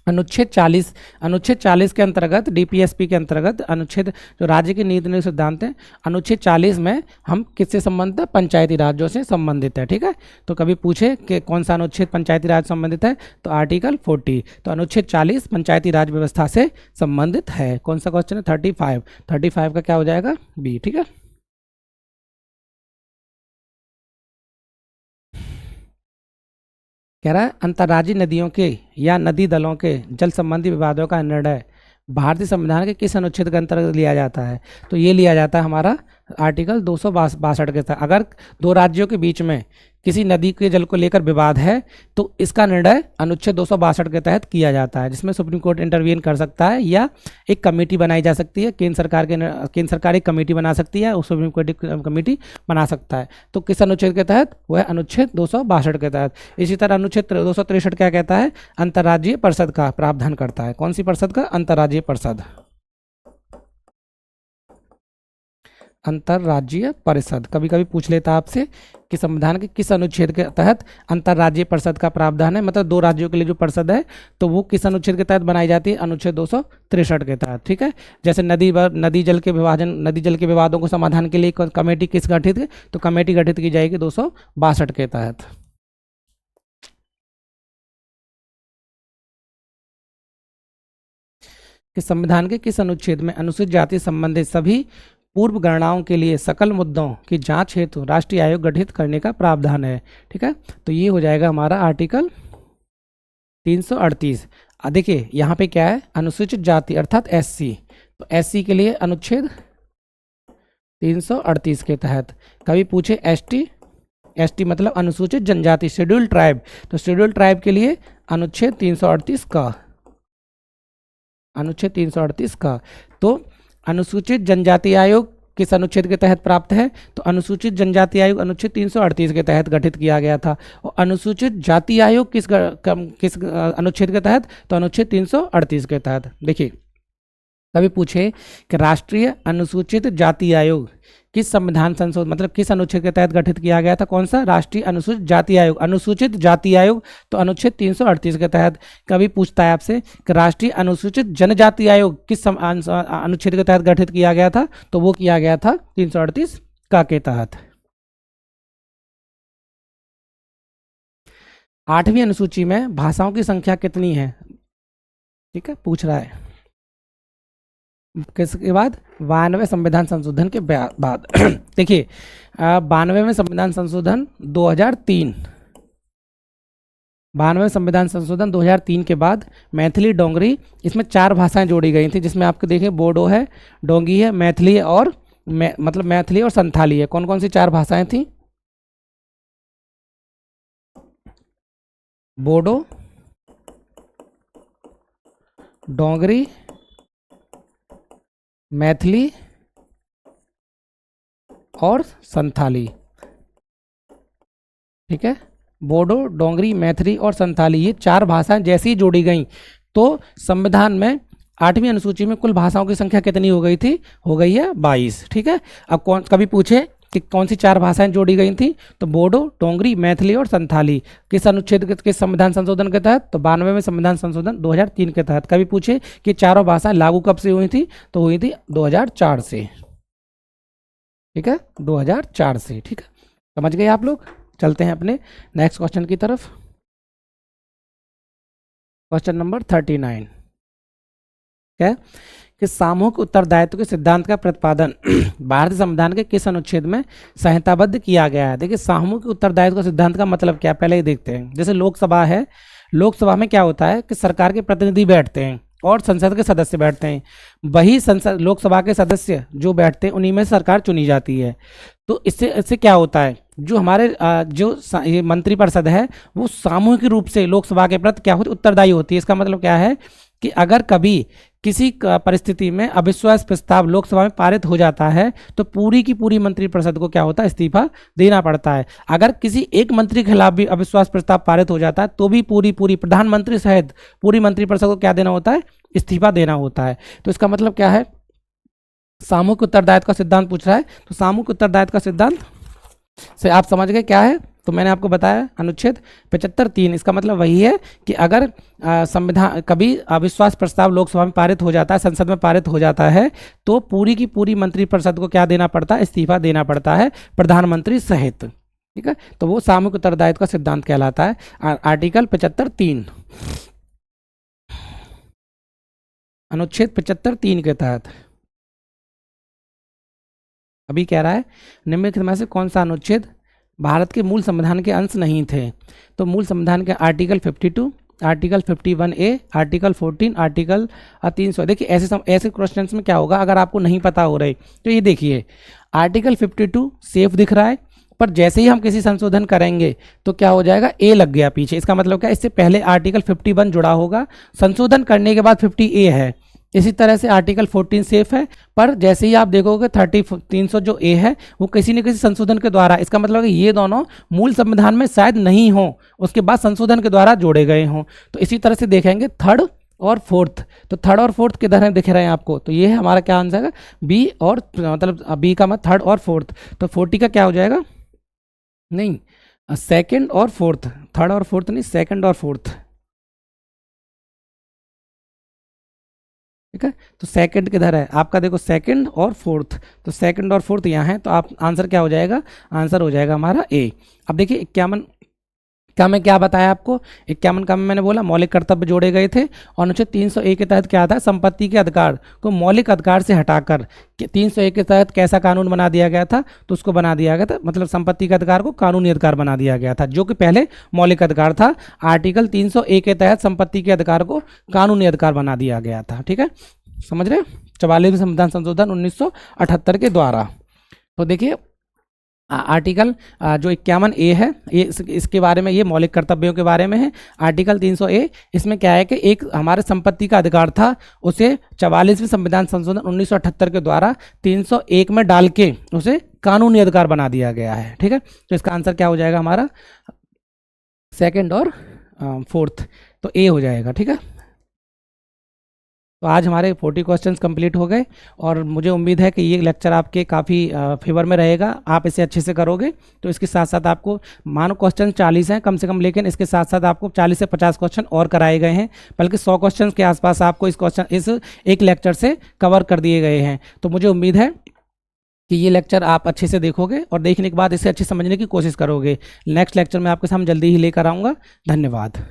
S1: अनुच्छेद 40 के अंतर्गत डीपीएसपी के अंतर्गत अनुच्छेद जो राज्य की नीति निर्देशक सिद्धांत है, अनुच्छेद 40 में हम किससे संबंधित है, पंचायती राज्यों से संबंधित है, ठीक है। तो कभी पूछे कि कौन सा अनुच्छेद पंचायती राज संबंधित है, तो आर्टिकल 40। तो अनुच्छेद 40 पंचायती राज व्यवस्था से संबंधित है। कौन सा क्वेश्चन है, 35 का क्या हो जाएगा, बी, ठीक है। कह रहा है अंतर्राज्यीय नदियों के या नदी दलों के जल संबंधी विवादों का निर्णय भारतीय संविधान के किस अनुच्छेद के अंतर्गत लिया जाता है। तो ये लिया जाता है हमारा आर्टिकल 262 के तहत। अगर दो राज्यों के बीच में किसी नदी के जल को लेकर विवाद है तो इसका निर्णय अनुच्छेद 262 के तहत किया जाता है, जिसमें सुप्रीम कोर्ट इंटरवीन कर सकता है या एक कमेटी बनाई जा सकती है। केंद्र सरकार एक कमेटी बना सकती है, सुप्रीम कोर्ट एक कमेटी बना सकता है। तो किस अनुच्छेद के तहत, वह अनुच्छेद 262 के तहत। इसी तरह अनुच्छेद 263 क्या कहता है, अंतर्राज्यीय परिषद का प्रावधान करता है। कौन सी परिषद का, अंतर्राज्यीय परिषद। अंतर्राज्यीय परिषद कभी कभी पूछ लेता आपसे कि संविधान के किस अनुच्छेद के तहत अंतर्राज्यीय परिषद का प्रावधान है, मतलब दो राज्यों के लिए जो परिषद है तो वो किस अनुच्छेद के तहत बनाई जाती है, अनुच्छेद 263 के तहत, ठीक है। जैसे नदी जल के विवादों को समाधान के लिए कमेटी किस गठित है, तो कमेटी गठित की जाएगी 262 के तहत। कि संविधान के किस अनुच्छेद में अनुसूचित जाति संबंधित सभी पूर्व गणनाओं के लिए सकल मुद्दों की जांच हेतु राष्ट्रीय आयोग गठित करने का प्रावधान है, ठीक है। तो ये हो जाएगा हमारा आर्टिकल 338। देखिए यहाँ पे क्या है, अनुसूचित जाति अर्थात एससी, तो एससी के लिए अनुच्छेद 338 के तहत। कभी पूछे एसटी मतलब अनुसूचित जनजाति, शेड्यूल्ड ट्राइब, तो शेड्यूल्ड ट्राइब के लिए अनुच्छेद 338 का, अनुच्छेद 338 का। तो अनुसूचित जनजाति आयोग किस अनुच्छेद के तहत प्राप्त है, तो अनुसूचित जनजाति आयोग अनुच्छेद 338 के तहत गठित किया गया था। और अनुसूचित जाति आयोग किस अनुच्छेद के तहत, तो अनुच्छेद 338 के तहत। देखिए कभी पूछे कि राष्ट्रीय अनुसूचित जाति आयोग किस संविधान संशोधन मतलब किस अनुच्छेद के तहत गठित किया गया था, कौन सा, राष्ट्रीय अनुसूचित जाति आयोग, अनुसूचित जाति आयोग, तो अनुच्छेद 338 के तहत। कभी पूछता है आपसे कि राष्ट्रीय अनुसूचित जनजाति आयोग किस अनुच्छेद के तहत गठित किया गया था, तो वो किया गया था 338 का के तहत। 8वीं अनुसूची में भाषाओं की संख्या कितनी है, ठीक है, पूछ रहा है। किसके बाद, 92 संविधान संशोधन के बाद। देखिए 92 में संविधान संशोधन 2003, 92 संविधान संशोधन 2003 के बाद मैथिली डोंगरी इसमें 4 भाषाएं जोड़ी गई थी, जिसमें आपके देखें बोडो है, डोंगी है, मैथिली है और मतलब मैथिली और संथाली है। कौन कौन सी 4 भाषाएं थी, बोडो, डोंगरी, मैथिली और संथाली, ठीक है। बोडो, डोंगरी, मैथिली और संथाली, ये 4 भाषाएं जैसे ही जोड़ी गई तो संविधान में 8वीं अनुसूची में कुल भाषाओं की संख्या कितनी हो गई थी? हो गई है 22। ठीक है। अब कभी पूछे कि कौन सी 4 भाषाएं जोड़ी गई थी, तो बोडो, डोंगरी, मैथिली और संथाली किस अनुच्छेद के संविधान संशोधन के तहत? तो 92 में संविधान संशोधन 2003 के तहत। कभी पूछे कि चारों भाषाएं लागू कब से हुई थी, तो हुई थी 2004 से। ठीक है, 2004 से। ठीक है, समझ गए आप लोग। चलते हैं अपने नेक्स्ट क्वेश्चन की तरफ। क्वेश्चन नंबर 39 क्या कि सामूहिक उत्तरदायित्व के सिद्धांत का प्रतिपादन भारतीय संविधान के किस अनुच्छेद में संहिताबद्ध किया गया है? देखिए, सामूहिक उत्तरदायित्व का सिद्धांत का मतलब क्या, पहले ही देखते हैं। जैसे लोकसभा है, लोकसभा में क्या होता है कि सरकार के प्रतिनिधि बैठते हैं और संसद के सदस्य बैठते हैं। वही संसद लोकसभा के सदस्य जो बैठते हैं उन्हीं में सरकार चुनी जाती है। तो इससे क्या होता है, जो हमारे ये मंत्रिपरिषद है वो सामूहिक रूप से लोकसभा के प्रति क्या होती, उत्तरदायी होती है। इसका मतलब क्या है कि अगर कभी किसी परिस्थिति में अविश्वास प्रस्ताव लोकसभा में पारित हो जाता है तो पूरी की पूरी मंत्रिपरिषद को क्या होता है, इस्तीफा देना पड़ता है। अगर किसी एक मंत्री के खिलाफ भी अविश्वास प्रस्ताव पारित हो जाता है तो भी पूरी प्रधानमंत्री सहित पूरी मंत्रिपरिषद को क्या देना होता है, इस्तीफा देना होता है। तो इसका मतलब क्या है, सामूहिक उत्तरदायित्व का सिद्धांत पूछ रहा है, तो सामूहिक उत्तरदायित्व का सिद्धांत से आप समझ गए क्या है। तो मैंने आपको बताया अनुच्छेद 75(3), इसका मतलब वही है कि अगर संविधान कभी अविश्वास प्रस्ताव लोकसभा में पारित हो जाता है, संसद में पारित हो जाता है, तो पूरी की पूरी मंत्रिपरिषद को क्या देना पड़ता है, इस्तीफा देना पड़ता है, प्रधानमंत्री सहित। ठीक है, तो वो सामूहिक उत्तरदायित्व का सिद्धांत कहलाता है। आर्टिकल 75(3), अनुच्छेद 75(3) के तहत अभी कह रहा है निम्नलिखित में से कौन सा अनुच्छेद भारत के मूल संविधान के अंश नहीं थे? तो मूल संविधान के article 52, article 51A, article 14, article 300। देखिए ऐसे क्वेश्चंस में क्या होगा, अगर आपको नहीं पता हो रही तो ये देखिए, आर्टिकल 52 सेफ दिख रहा है, पर जैसे ही हम किसी संशोधन करेंगे तो क्या हो जाएगा, ए लग गया पीछे। इसका मतलब क्या, इससे पहले आर्टिकल 51 जुड़ा होगा, संशोधन करने के बाद 50A है। इसी तरह से आर्टिकल 14 सेफ है, पर जैसे ही आप देखोगे 300 जो ए है वो किसी न किसी संशोधन के द्वारा, इसका मतलब है ये दोनों मूल संविधान में शायद नहीं हो, उसके बाद संशोधन के द्वारा जोड़े गए हों। तो इसी तरह से देखेंगे थर्ड और फोर्थ, तो थर्ड और फोर्थ किधर है दिख रहे हैं आपको, तो ये है हमारा क्या आंसर है, बी, और मतलब बी का मतलब थर्ड और फोर्थ। तो 40 का क्या हो जाएगा, नहीं सेकंड और फोर्थ, थर्ड और फोर्थ नहीं, सेकंड और फोर्थ। ठीक है, तो सेकंड किधर है आपका, देखो सेकंड और फोर्थ, तो सेकंड और फोर्थ यहाँ है, तो आप आंसर क्या हो जाएगा, आंसर हो जाएगा हमारा ए। अब देखिए 51 का मैं क्या बताया आपको, 51 का मैंने बोला मौलिक कर्तव्य जोड़े गए थे, और अनुच्छेद 301 के तहत क्या था, संपत्ति के अधिकार को मौलिक अधिकार से हटाकर 301 के तहत कैसा कानून बना दिया गया था, तो उसको बना दिया गया था, मतलब संपत्ति के अधिकार को कानूनी अधिकार बना दिया गया था, जो कि पहले मौलिक अधिकार था। आर्टिकल 301 के तहत संपत्ति के अधिकार को कानूनी अधिकार बना दिया गया था। ठीक है, समझ रहे, 44वें संविधान संशोधन 1978 के द्वारा। तो देखिए आर्टिकल जो 51A है ये इसके बारे में, ये मौलिक कर्तव्यों के बारे में है। आर्टिकल 300A इसमें क्या है कि एक हमारे संपत्ति का अधिकार था, उसे 44वें संविधान संशोधन 1978 के द्वारा 301 में डाल के उसे कानूनी अधिकार बना दिया गया है। ठीक है, तो इसका आंसर क्या हो जाएगा हमारा, सेकंड और फोर्थ, तो ए हो जाएगा। ठीक है, तो आज हमारे 40 क्वेश्चंस कंप्लीट हो गए, और मुझे उम्मीद है कि ये लेक्चर आपके काफ़ी फेवर में रहेगा, आप इसे अच्छे से करोगे। तो इसके साथ साथ आपको मानो क्वेश्चन 40 हैं कम से कम, लेकिन इसके साथ साथ आपको 40 से 50 क्वेश्चन और कराए गए हैं, बल्कि 100 क्वेश्चन के आसपास आपको इस एक लेक्चर से कवर कर दिए गए हैं। तो मुझे उम्मीद है कि ये लेक्चर आप अच्छे से देखोगे और देखने के बाद इसे अच्छे समझने की कोशिश करोगे। नेक्स्ट लेक्चर में आपके सामने जल्दी ही लेकर आऊँगा। धन्यवाद।